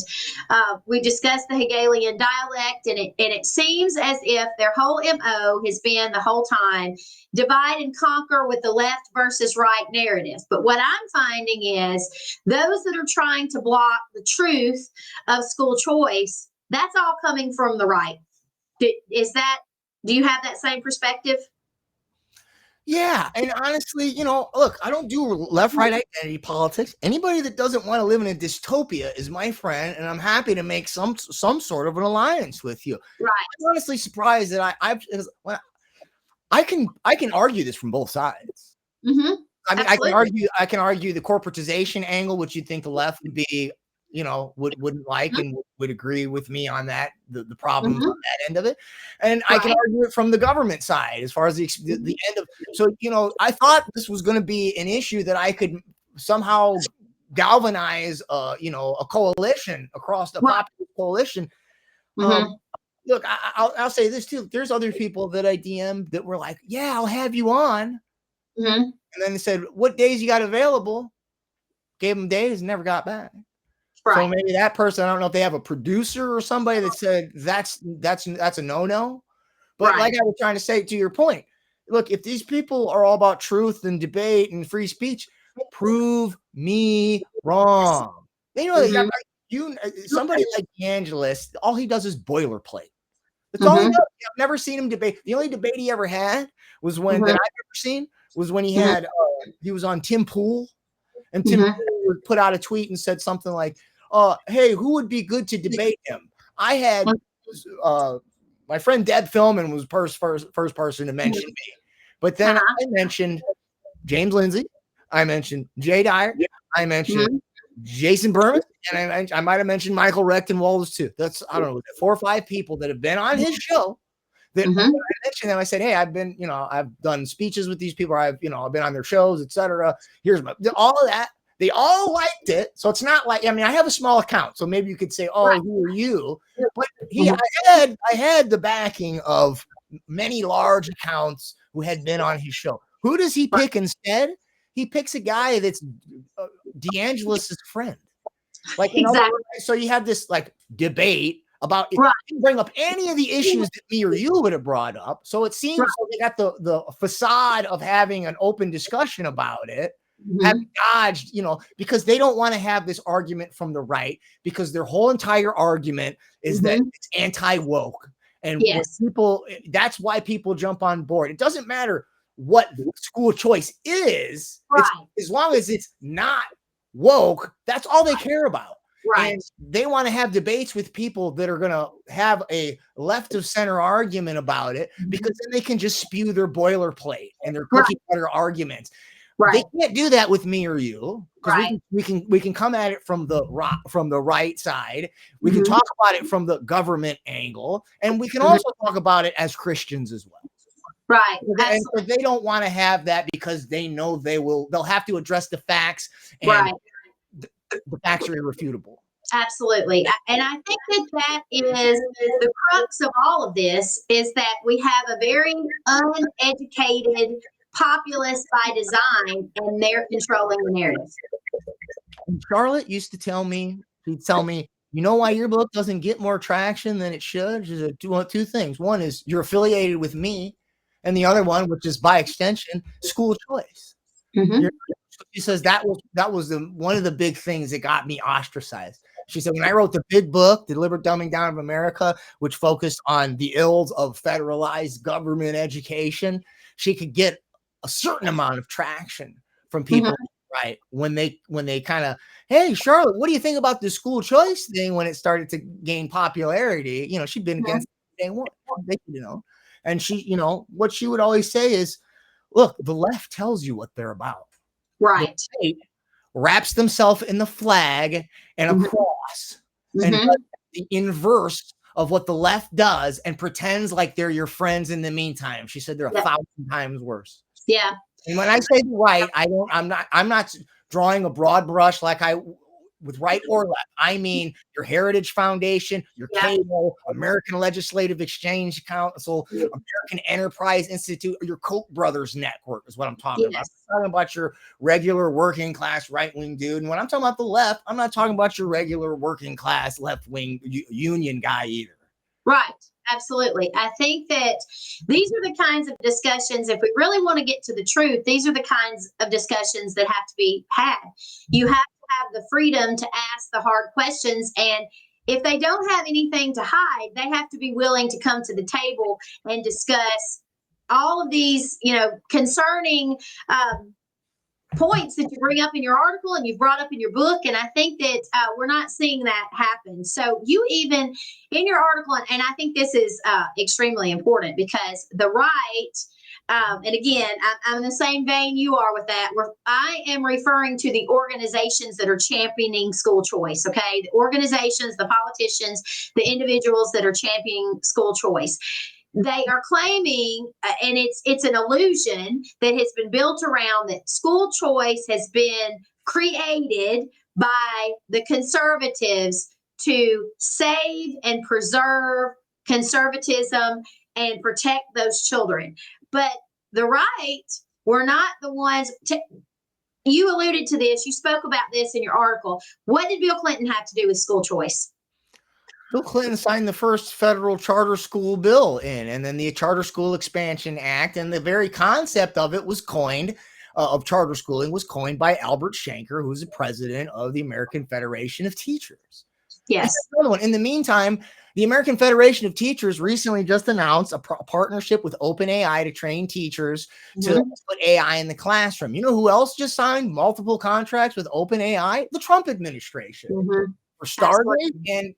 we discussed the Hegelian dialect, and it seems as if their whole MO has been the whole time divide and conquer with the left versus right narrative. But what I'm finding is those that are trying to block the truth of school choice, that's all coming from the right. Do you have that same perspective? Yeah, and honestly, look, I don't do left-right identity politics. Anybody that doesn't want to live in a dystopia is my friend, and I'm happy to make some sort of an alliance with you. Right. I'm honestly surprised that I can argue this from both sides. Mm-hmm. I mean, Absolutely. I can argue the corporatization angle, which you'd think the left would be, wouldn't like Mm-hmm. and would agree with me on that, the problems Mm-hmm. on that end of it. And I can Right. argue it from the government side as far as the end of. So, I thought this was going to be an issue that I could somehow galvanize, a coalition across the Right. popular coalition. Mm-hmm. Look, I'll say this too. There's other people that I DM'd that were like, yeah, I'll have you on. Mm-hmm. And then they said, what days you got available? Gave them days, never got back. Right. So maybe that person, I don't know if they have a producer or somebody that said that's a no-no. But Right. like I was trying to say to your point, look, if these people are all about truth and debate and free speech, prove me wrong. Mm-hmm. Somebody like DeAngelis, all he does is boilerplate. That's all he Mm-hmm. does. I've never seen him debate. The only debate he ever had was that I've ever seen was when he was on Tim Pool, and Tim Mm-hmm. Pool put out a tweet and said something like, hey, who would be good to debate him? I had my friend Deb Philman was first person to mention me. But then I mentioned James Lindsay. I mentioned Jay Dyer. I mentioned Jason Berman. And I might have mentioned Michael Rectenwald too. That's, I don't know, 4 or 5 people that have been on his show that I mentioned them. I said, hey, I've been, I've done speeches with these people. I've been on their shows, etc. Here's all of that. They all liked it. So it's not like, I mean, I have a small account. So maybe you could say, oh, who are you? But I had the backing of many large accounts who had been on his show. Who does he pick instead? He picks a guy that's DeAngelis' friend. Like, Exactly. So you have this like debate about it. You can bring up any of the issues that me or you would have brought up. So it seems like they got the facade of having an open discussion about it. Have dodged, because they don't want to have this argument from the right, because their whole entire argument is that it's anti-woke. And people, that's why people jump on board. It doesn't matter what school choice is, as long as it's not woke, that's all they care about. Right. And they want to have debates with people that are going to have a left of center argument about it, because then they can just spew their boilerplate and their cookie cutter arguments. They can't do that with me or you, because we can come at it from the right side. We can talk about it from the government angle, and we can also talk about it as Christians as well. Right. And so they don't want to have that, because they know they'll have to address the facts, and the facts are irrefutable. Absolutely. And I think that is the crux of all of this, is that we have a very uneducated populace by design, and they're controlling the narrative. Charlotte used to tell me, she'd tell me, you know why your book doesn't get more traction than it should? She said two things. One is you're affiliated with me, and the other one, which is by extension, school choice. She says that was one of the big things that got me ostracized. She said, when I wrote the big book, The Deliberate Dumbing Down of America, which focused on the ills of federalized government education, she could get a certain amount of traction from people, right? When they kind of, hey, Charlotte, what do you think about the school choice thing when it started to gain popularity? She'd been against day one, and she, what she would always say is, look, the left tells you what they're about. Right. The right wraps themselves in the flag and a cross and does the inverse of what the left does, and pretends like they're your friends in the meantime. She said they're 1,000 times worse. Yeah. And when I say the right, I'm not drawing a broad brush like with right or left. I mean your Heritage Foundation, your cable, American Legislative Exchange Council, American Enterprise Institute, or your Koch brothers network is what I'm talking about. I'm talking about your regular working class right-wing dude. And when I'm talking about the left, I'm not talking about your regular working class left-wing union guy either. Right. Absolutely. I think that these are the kinds of discussions, if we really want to get to the truth, these are the kinds of discussions that have to be had. You have to have the freedom to ask the hard questions. And if they don't have anything to hide, they have to be willing to come to the table and discuss all of these, concerning points that you bring up in your article and you brought up in your book. And I think that we're not seeing that happen. So you even in your article, and I think this is extremely important because the right, and again, I'm in the same vein you are with that, where I am referring to the organizations that are championing school choice, okay? The organizations, the politicians, the individuals that are championing school choice. They are claiming, and it's an illusion that has been built around that school choice has been created by the conservatives to save and preserve conservatism and protect those children. But the right were not the ones you alluded to this. You spoke about this in your article. What did Bill Clinton have to do with school choice? Bill Clinton signed the first federal charter school bill in, and then the Charter School Expansion Act, and the very concept of it was coined, of charter schooling was coined by Albert Shanker, who's the president of the American Federation of Teachers. Yes. Another one. In the meantime, the American Federation of Teachers recently just announced a partnership with OpenAI to train teachers to put AI in the classroom. You know who else just signed multiple contracts with OpenAI? The Trump administration. For Stargate, and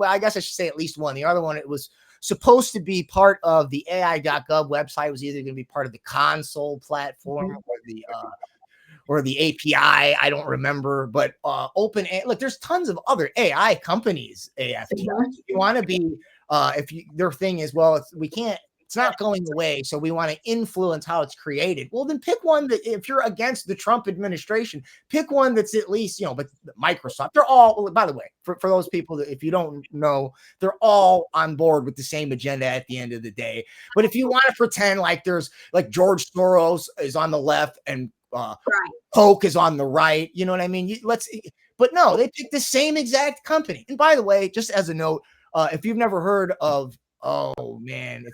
I guess I should say at least one. The other one, it was supposed to be part of the AI.gov website. It was either going to be part of the console platform or the API. I don't remember, but look, there's tons of other AI companies. AFT. If you want to be, their thing is, well, it's not going away, so we want to influence how it's created. Well, then pick one that, if you're against the Trump administration, pick one that's at least, but Microsoft, they're all, by the way, for those people that, if you don't know, they're all on board with the same agenda at the end of the day. But if you want to pretend like there's, like, George Soros is on the left and Koch is on the right, you know what I mean? But no, they pick the same exact company. And by the way, just as a note, if you've never heard of, oh man,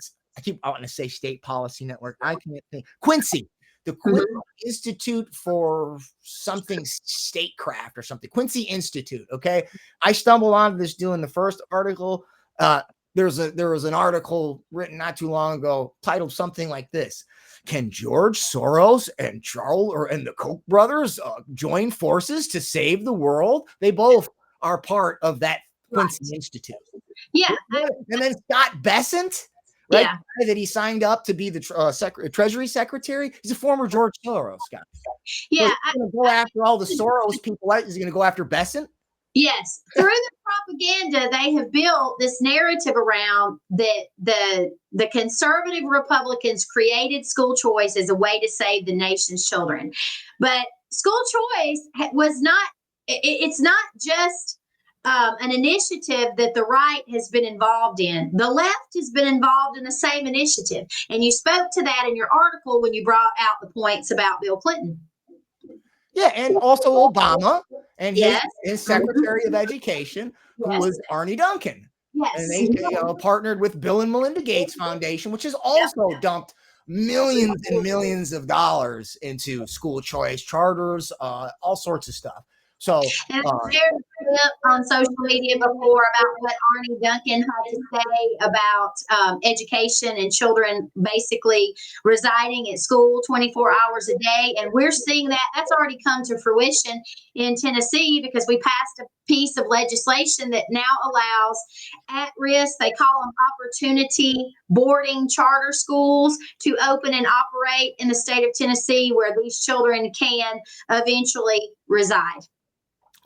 I want to say State Policy Network. I can't think. Quincy, the Quincy Institute for something statecraft or something. Quincy Institute. Okay, I stumbled onto this doing the first article. There was an article written not too long ago titled something like this: Can George Soros and the Koch brothers join forces to save the world? They both are part of that Quincy Institute. Yeah, and then Scott Bessent. Right, yeah. That he signed up to be the Treasury Secretary. He's a former George Soros guy. Yeah, so he's going to go after all the Soros people. Is he going to go after Bessent? Yes, through the propaganda, they have built this narrative around that the conservative Republicans created school choice as a way to save the nation's children. But school choice was not. It's not just an initiative that the right has been involved in. The left has been involved in the same initiative. And you spoke to that in your article when you brought out the points about Bill Clinton. Yeah, and also Obama and his Secretary of Education, who was Arne Duncan. Yes. And they partnered with Bill and Melinda Gates Foundation, which has also dumped millions and millions of dollars into school choice, charters, all sorts of stuff. So, and I've shared on social media before about what Arne Duncan had to say about education and children basically residing at school 24 hours a day. And we're seeing that's already come to fruition in Tennessee because we passed a piece of legislation that now allows at-risk, they call them opportunity boarding charter schools, to open and operate in the state of Tennessee where these children can eventually reside.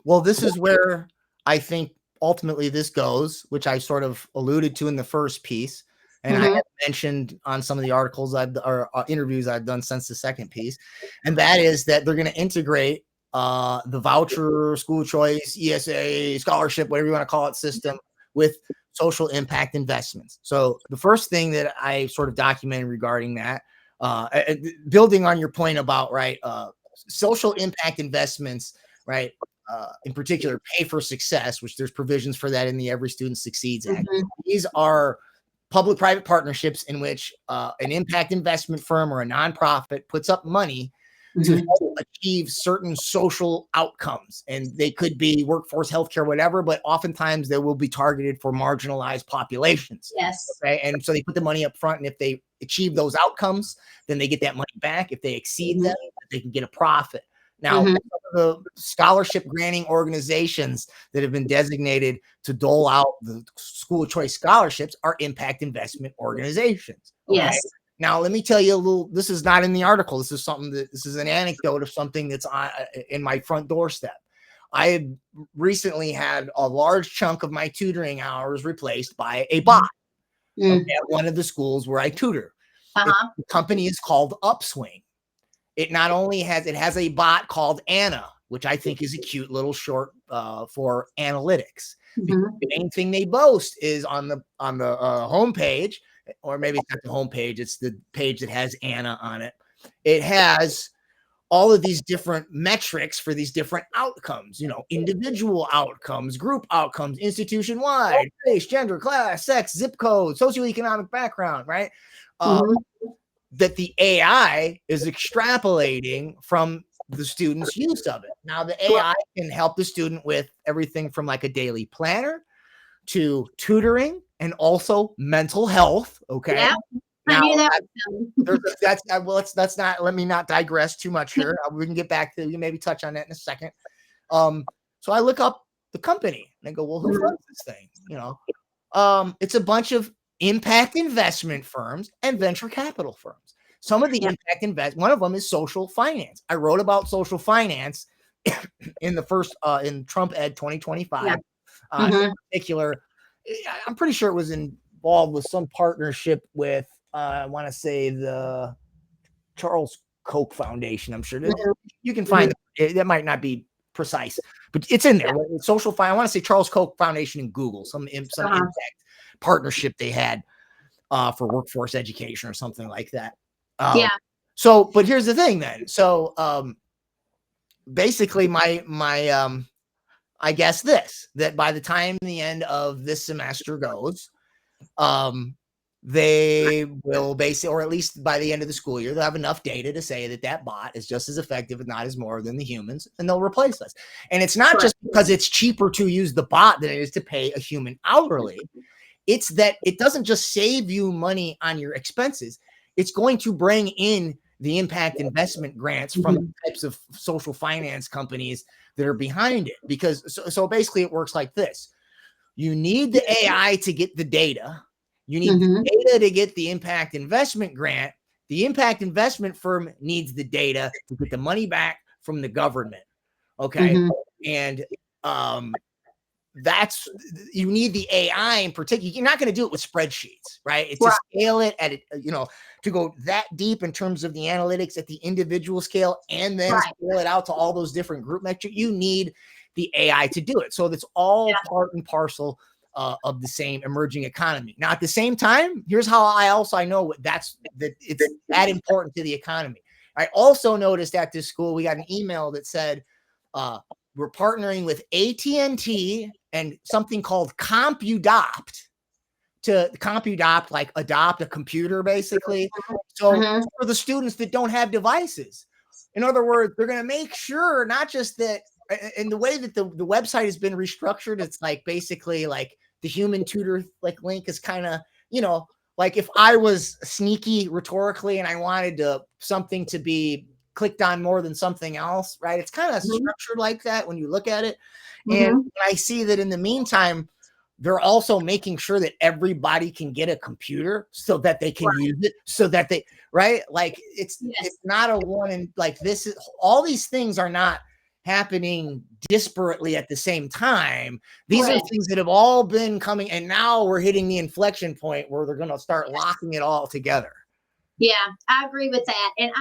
Well, this is where I think ultimately this goes, which I sort of alluded to in the first piece. And I have mentioned on some of the articles or interviews I've done since the second piece. And that is that they're going to integrate the voucher, school choice, ESA, scholarship, whatever you want to call it, system with social impact investments. So the first thing that I sort of documented regarding that, building on your point about, social impact investments, right? In particular, pay for success, which there's provisions for that in the Every Student Succeeds Act. These are public-private partnerships in which an impact investment firm or a nonprofit puts up money to Mhm. help achieve certain social outcomes. And they could be workforce, healthcare, whatever, but oftentimes they will be targeted for marginalized populations. Yes. Okay. And so they put the money up front. And if they achieve those outcomes, then they get that money back. If they exceed Mhm. them, they can get a profit. Now, Mhm. the scholarship granting organizations that have been designated to dole out the school choice scholarships are impact investment organizations. Okay. Yes. Now, let me tell you a little. This is not in the article. This is an anecdote of something that's in my front doorstep. I had recently had a large chunk of my tutoring hours replaced by a bot. Okay, Mm. at one of the schools where I tutor. Uh-huh. The company is called Upswing. It not only has a bot called Anna, which I think is a cute little short for analytics. Because Mhm. the main thing they boast is on the homepage, or maybe it's not the homepage, it's the page that has Anna on it. It has all of these different metrics for these different outcomes, individual outcomes, group outcomes, institution wide, race, gender, class, sex, zip code, socioeconomic background, right? Uh, Mhm. that the AI is extrapolating from the student's use of it. Now, the Right. AI can help the student with everything from like a daily planner to tutoring and also mental health. Okay. Yeah. I Now, knew that was coming. well, let's not, let me not digress too much here. We can get back to, you maybe touch on that in a second. So I look up the company and I go, well, who Mhm. funds this thing? It's a bunch of impact investment firms and venture capital firms. Some of the Yeah. one of them is social finance. I wrote about social finance in the first in Trump Ed 2025. Yeah. In Mhm. particular, I'm pretty sure it was involved with some partnership with I want to say the Charles Koch Foundation. I'm sure that Mhm. you can Mhm. find that might not be precise, but it's in there. Yeah. Social I want to say Charles Koch Foundation in Google, some Uh-huh. impact partnership they had for workforce education or something like that. Yeah. But here's the thing then. So basically my I guess that by the time the end of this semester goes, um, they will basically, or at least by the end of the school year, they'll have enough data to say that bot is just as effective, if not as more than the humans, and they'll replace us. And it's not Correct. just because it's cheaper to use the bot than it is to pay a human hourly. It's that it doesn't just save you money on your expenses. It's going to bring in the impact investment grants from Mhm. types of social finance companies that are behind it. Because so basically it works like this. You need the AI to get the data. You need Mhm. the data to get the impact investment grant. The impact investment firm needs the data to get the money back from the government. Okay. Mhm. And that's you need the AI in particular. You're not going to do it with spreadsheets, right? It's to Right. scale it at it, to go that deep in terms of the analytics at the individual scale and then Right. scale it out to all those different group metrics. You need the AI to do it. So that's all Yeah. part and parcel of the same emerging economy. Now, at the same time, here's how I know that it's that important to the economy. I also noticed at this school we got an email that said, we're partnering with AT&T and something called CompuDopt to CompuDopt, like adopt a computer, basically. So Mhm. for the students that don't have devices, in other words, they're going to make sure not just that, and the way that the website has been restructured, it's like basically like the human tutor like link is kind of, like if I was sneaky rhetorically and I wanted something to be clicked on more than something else, right? It's kind of Mhm. structured like that when you look at it. And Mhm. I see that in the meantime, they're also making sure that everybody can get a computer so that they can use it, so that they, right? Like it's Yes. not a one and like this is all these things are not happening disparately at the same time. These are Correct. things that have all been coming, and now we're hitting the inflection point where they're going to start locking it all together. Yeah, I agree with that. And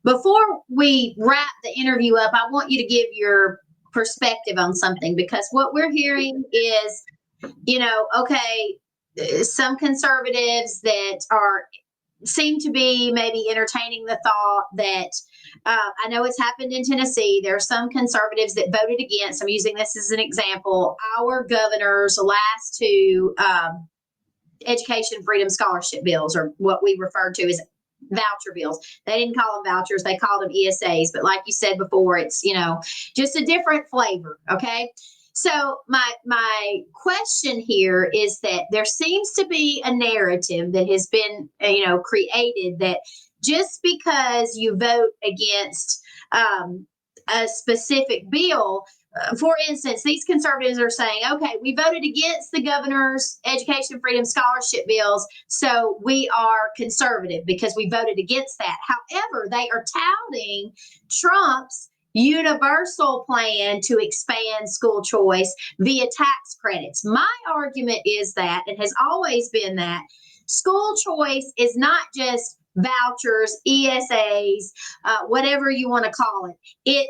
before we wrap the interview up, I want you to give your perspective on something because what we're hearing is, okay, some conservatives that are seem to be maybe entertaining the thought that I know it's happened in Tennessee. There are some conservatives that voted against. I'm using this as an example. Our governor's last two education freedom scholarship bills, or what we refer to as voucher bills. They didn't call them vouchers, they called them ESAs. But like you said before, it's, just a different flavor. Okay. So my question here is that there seems to be a narrative that has been, created, that just because you vote against a specific bill, for instance, these conservatives are saying, okay, we voted against the governor's education freedom scholarship bills, so we are conservative because we voted against that. However, they are touting Trump's universal plan to expand school choice via tax credits. My argument is that, it has always been that, school choice is not just vouchers, ESAs, whatever you want to call it.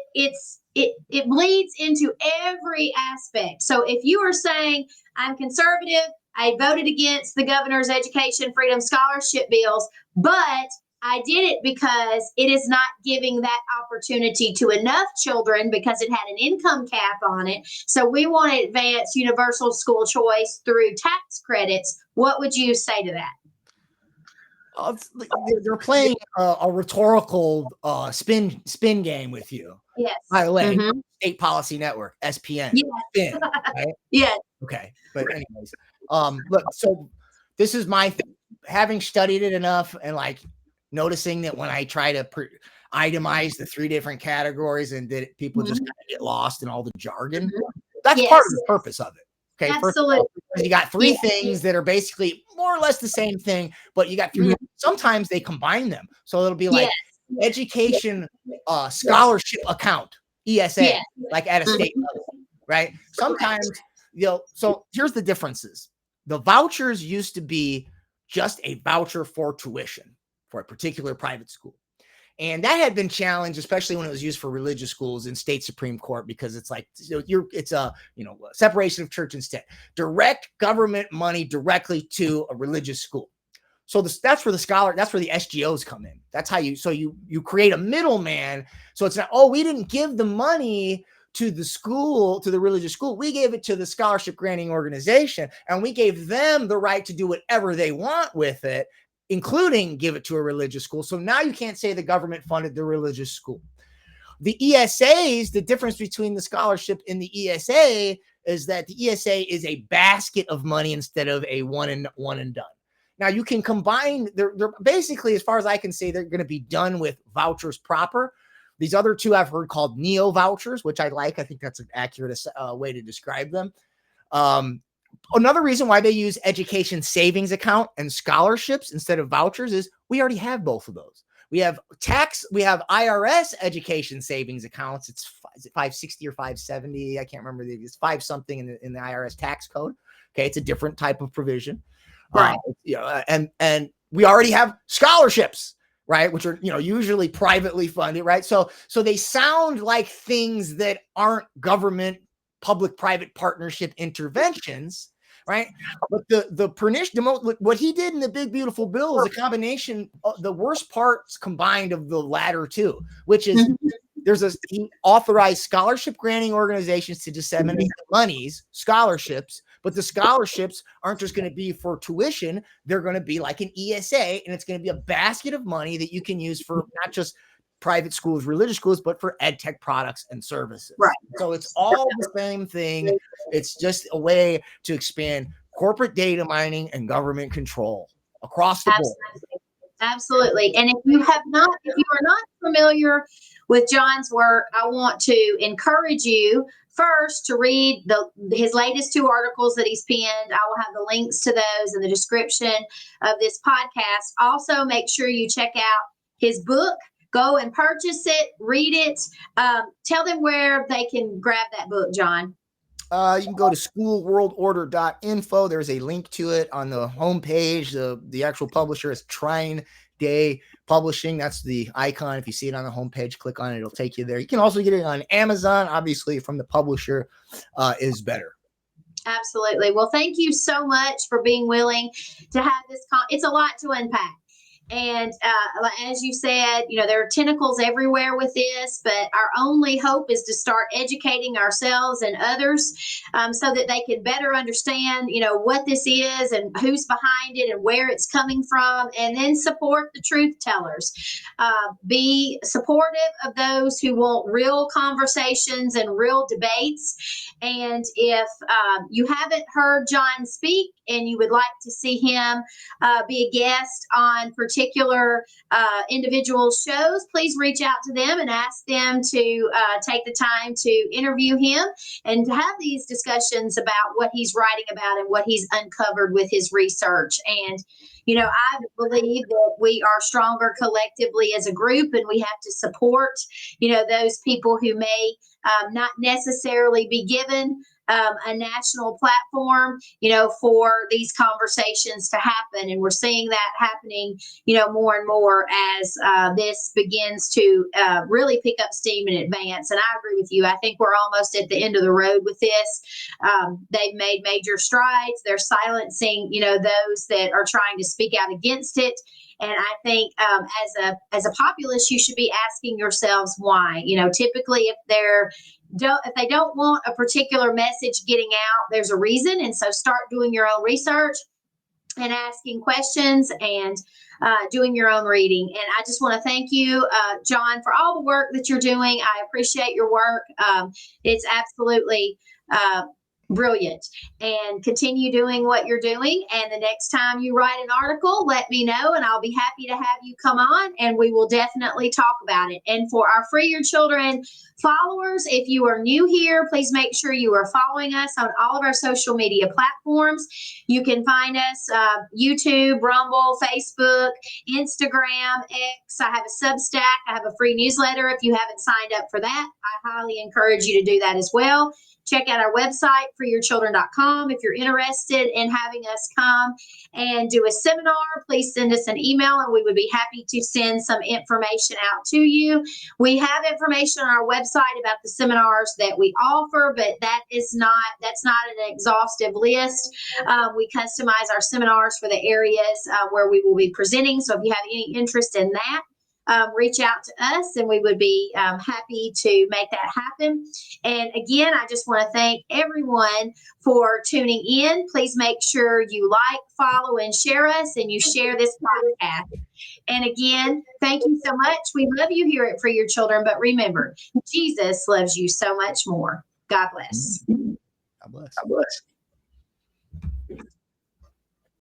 It bleeds into every aspect. So if you are saying, I'm conservative, I voted against the governor's education freedom scholarship bills, but I did it because it is not giving that opportunity to enough children because it had an income cap on it. So we want to advance universal school choice through tax credits. What would you say to that? They're playing a rhetorical spin game with you. Yes. By the way, State Policy Network, SPN. Yes. Spin, right? Yes. Okay. But anyways, look, so this is my thing. Having studied it enough and like noticing that when I try to itemize the 3 different categories and that people just kind of get lost in all the jargon, that's part of the purpose of it. Okay. Absolutely. First, you got 3 things that are basically more or less the same thing, but you got 3. Sometimes they combine them. So it'll be like education scholarship account, ESA, like at a state level, right? Sometimes, so here's the differences. The vouchers used to be just a voucher for tuition for a particular private school. And that had been challenged, especially when it was used for religious schools in state Supreme Court, because it's like, it's a, separation of church and state, direct government money directly to a religious school. So that's where that's where the SGOs come in. That's how you create a middleman. So it's not, we didn't give the money to the school, to the religious school. We gave it to the scholarship granting organization, and we gave them the right to do whatever they want with it, including give it to a religious school. So now you can't say the government funded the religious school. The ESAs, the difference between the scholarship and the ESA is that the ESA is a basket of money instead of a one and done. Now you can combine, they're basically, as far as I can say, they're going to be done with vouchers proper. These other 2 I've heard called neo vouchers, which I like. I think that's an accurate way to describe them. Another reason why they use education savings account and scholarships instead of vouchers is we already have both of those. We have IRS education savings accounts. Is it 560 or 570? I can't remember. It's 5 something in the IRS tax code. Okay. It's a different type of provision. Right. And we already have scholarships, right? Which are, usually privately funded, right? So they sound like things that aren't government public-private partnership interventions, right? But what he did in the big beautiful bill is a combination of the worst parts combined of the latter 2, which is he authorized scholarship granting organizations to disseminate monies, scholarships, but the scholarships aren't just going to be for tuition. They're going to be like an ESA, and it's going to be a basket of money that you can use for not just private schools, religious schools, but for ed tech products and services. Right. So it's all the same thing. It's just a way to expand corporate data mining and government control across the board. Absolutely. And if you are not familiar with John's work, I want to encourage you first to read his latest 2 articles that he's penned. I will have the links to those in the description of this podcast. Also, make sure you check out his book. Go and purchase it, read it. Tell them where they can grab that book, John. You can go to schoolworldorder.info. There's a link to it on the homepage. The actual publisher is Trine Day Publishing. That's the icon. If you see it on the homepage, click on it. It'll take you there. You can also get it on Amazon. Obviously, from the publisher is better. Absolutely. Well, thank you so much for being willing to have this. It's a lot to unpack. And as you said, there are tentacles everywhere with this, but our only hope is to start educating ourselves and others so that they can better understand, what this is and who's behind it and where it's coming from, and then support the truth tellers. Be supportive of those who want real conversations and real debates. And if you haven't heard John speak and you would like to see him be a guest on particular individual shows, please reach out to them and ask them to take the time to interview him and to have these discussions about what he's writing about and what he's uncovered with his research. And I believe that we are stronger collectively as a group, and we have to support those people who may not necessarily be given a national platform, for these conversations to happen. And we're seeing that happening, more and more as this begins to really pick up steam and advance. And I agree with you. I think we're almost at the end of the road with this. They've made major strides. They're silencing, those that are trying to speak out against it. And I think as a populace, you should be asking yourselves why. Typically, if they don't want a particular message getting out, there's a reason. And so start doing your own research and asking questions and doing your own reading. And I just want to thank you, John, for all the work that you're doing. I appreciate your work. It's absolutely brilliant, and continue doing what you're doing. And the next time you write an article, let me know, and I'll be happy to have you come on, and we will definitely talk about it. And for our Free Your Children followers, if you are new here, please make sure you are following us on all of our social media platforms. You can find us YouTube, Rumble, Facebook, Instagram, X. I have a Substack. I have a free newsletter. If you haven't signed up for that, I highly encourage you to do that as well. Check out our website, freeyourchildren.com. If you're interested in having us come and do a seminar, please send us an email, and we would be happy to send some information out to you. We have information on our website about the seminars that we offer, but that's not an exhaustive list. We customize our seminars for the areas where we will be presenting. So if you have any interest in that, reach out to us, and we would be happy to make that happen. And again, I just want to thank everyone for tuning in. Please make sure you like, follow, and share us, and you share this podcast. And again, thank you so much. We love you here at Free Your Children, but remember, Jesus loves you so much more. God bless. God bless. God bless.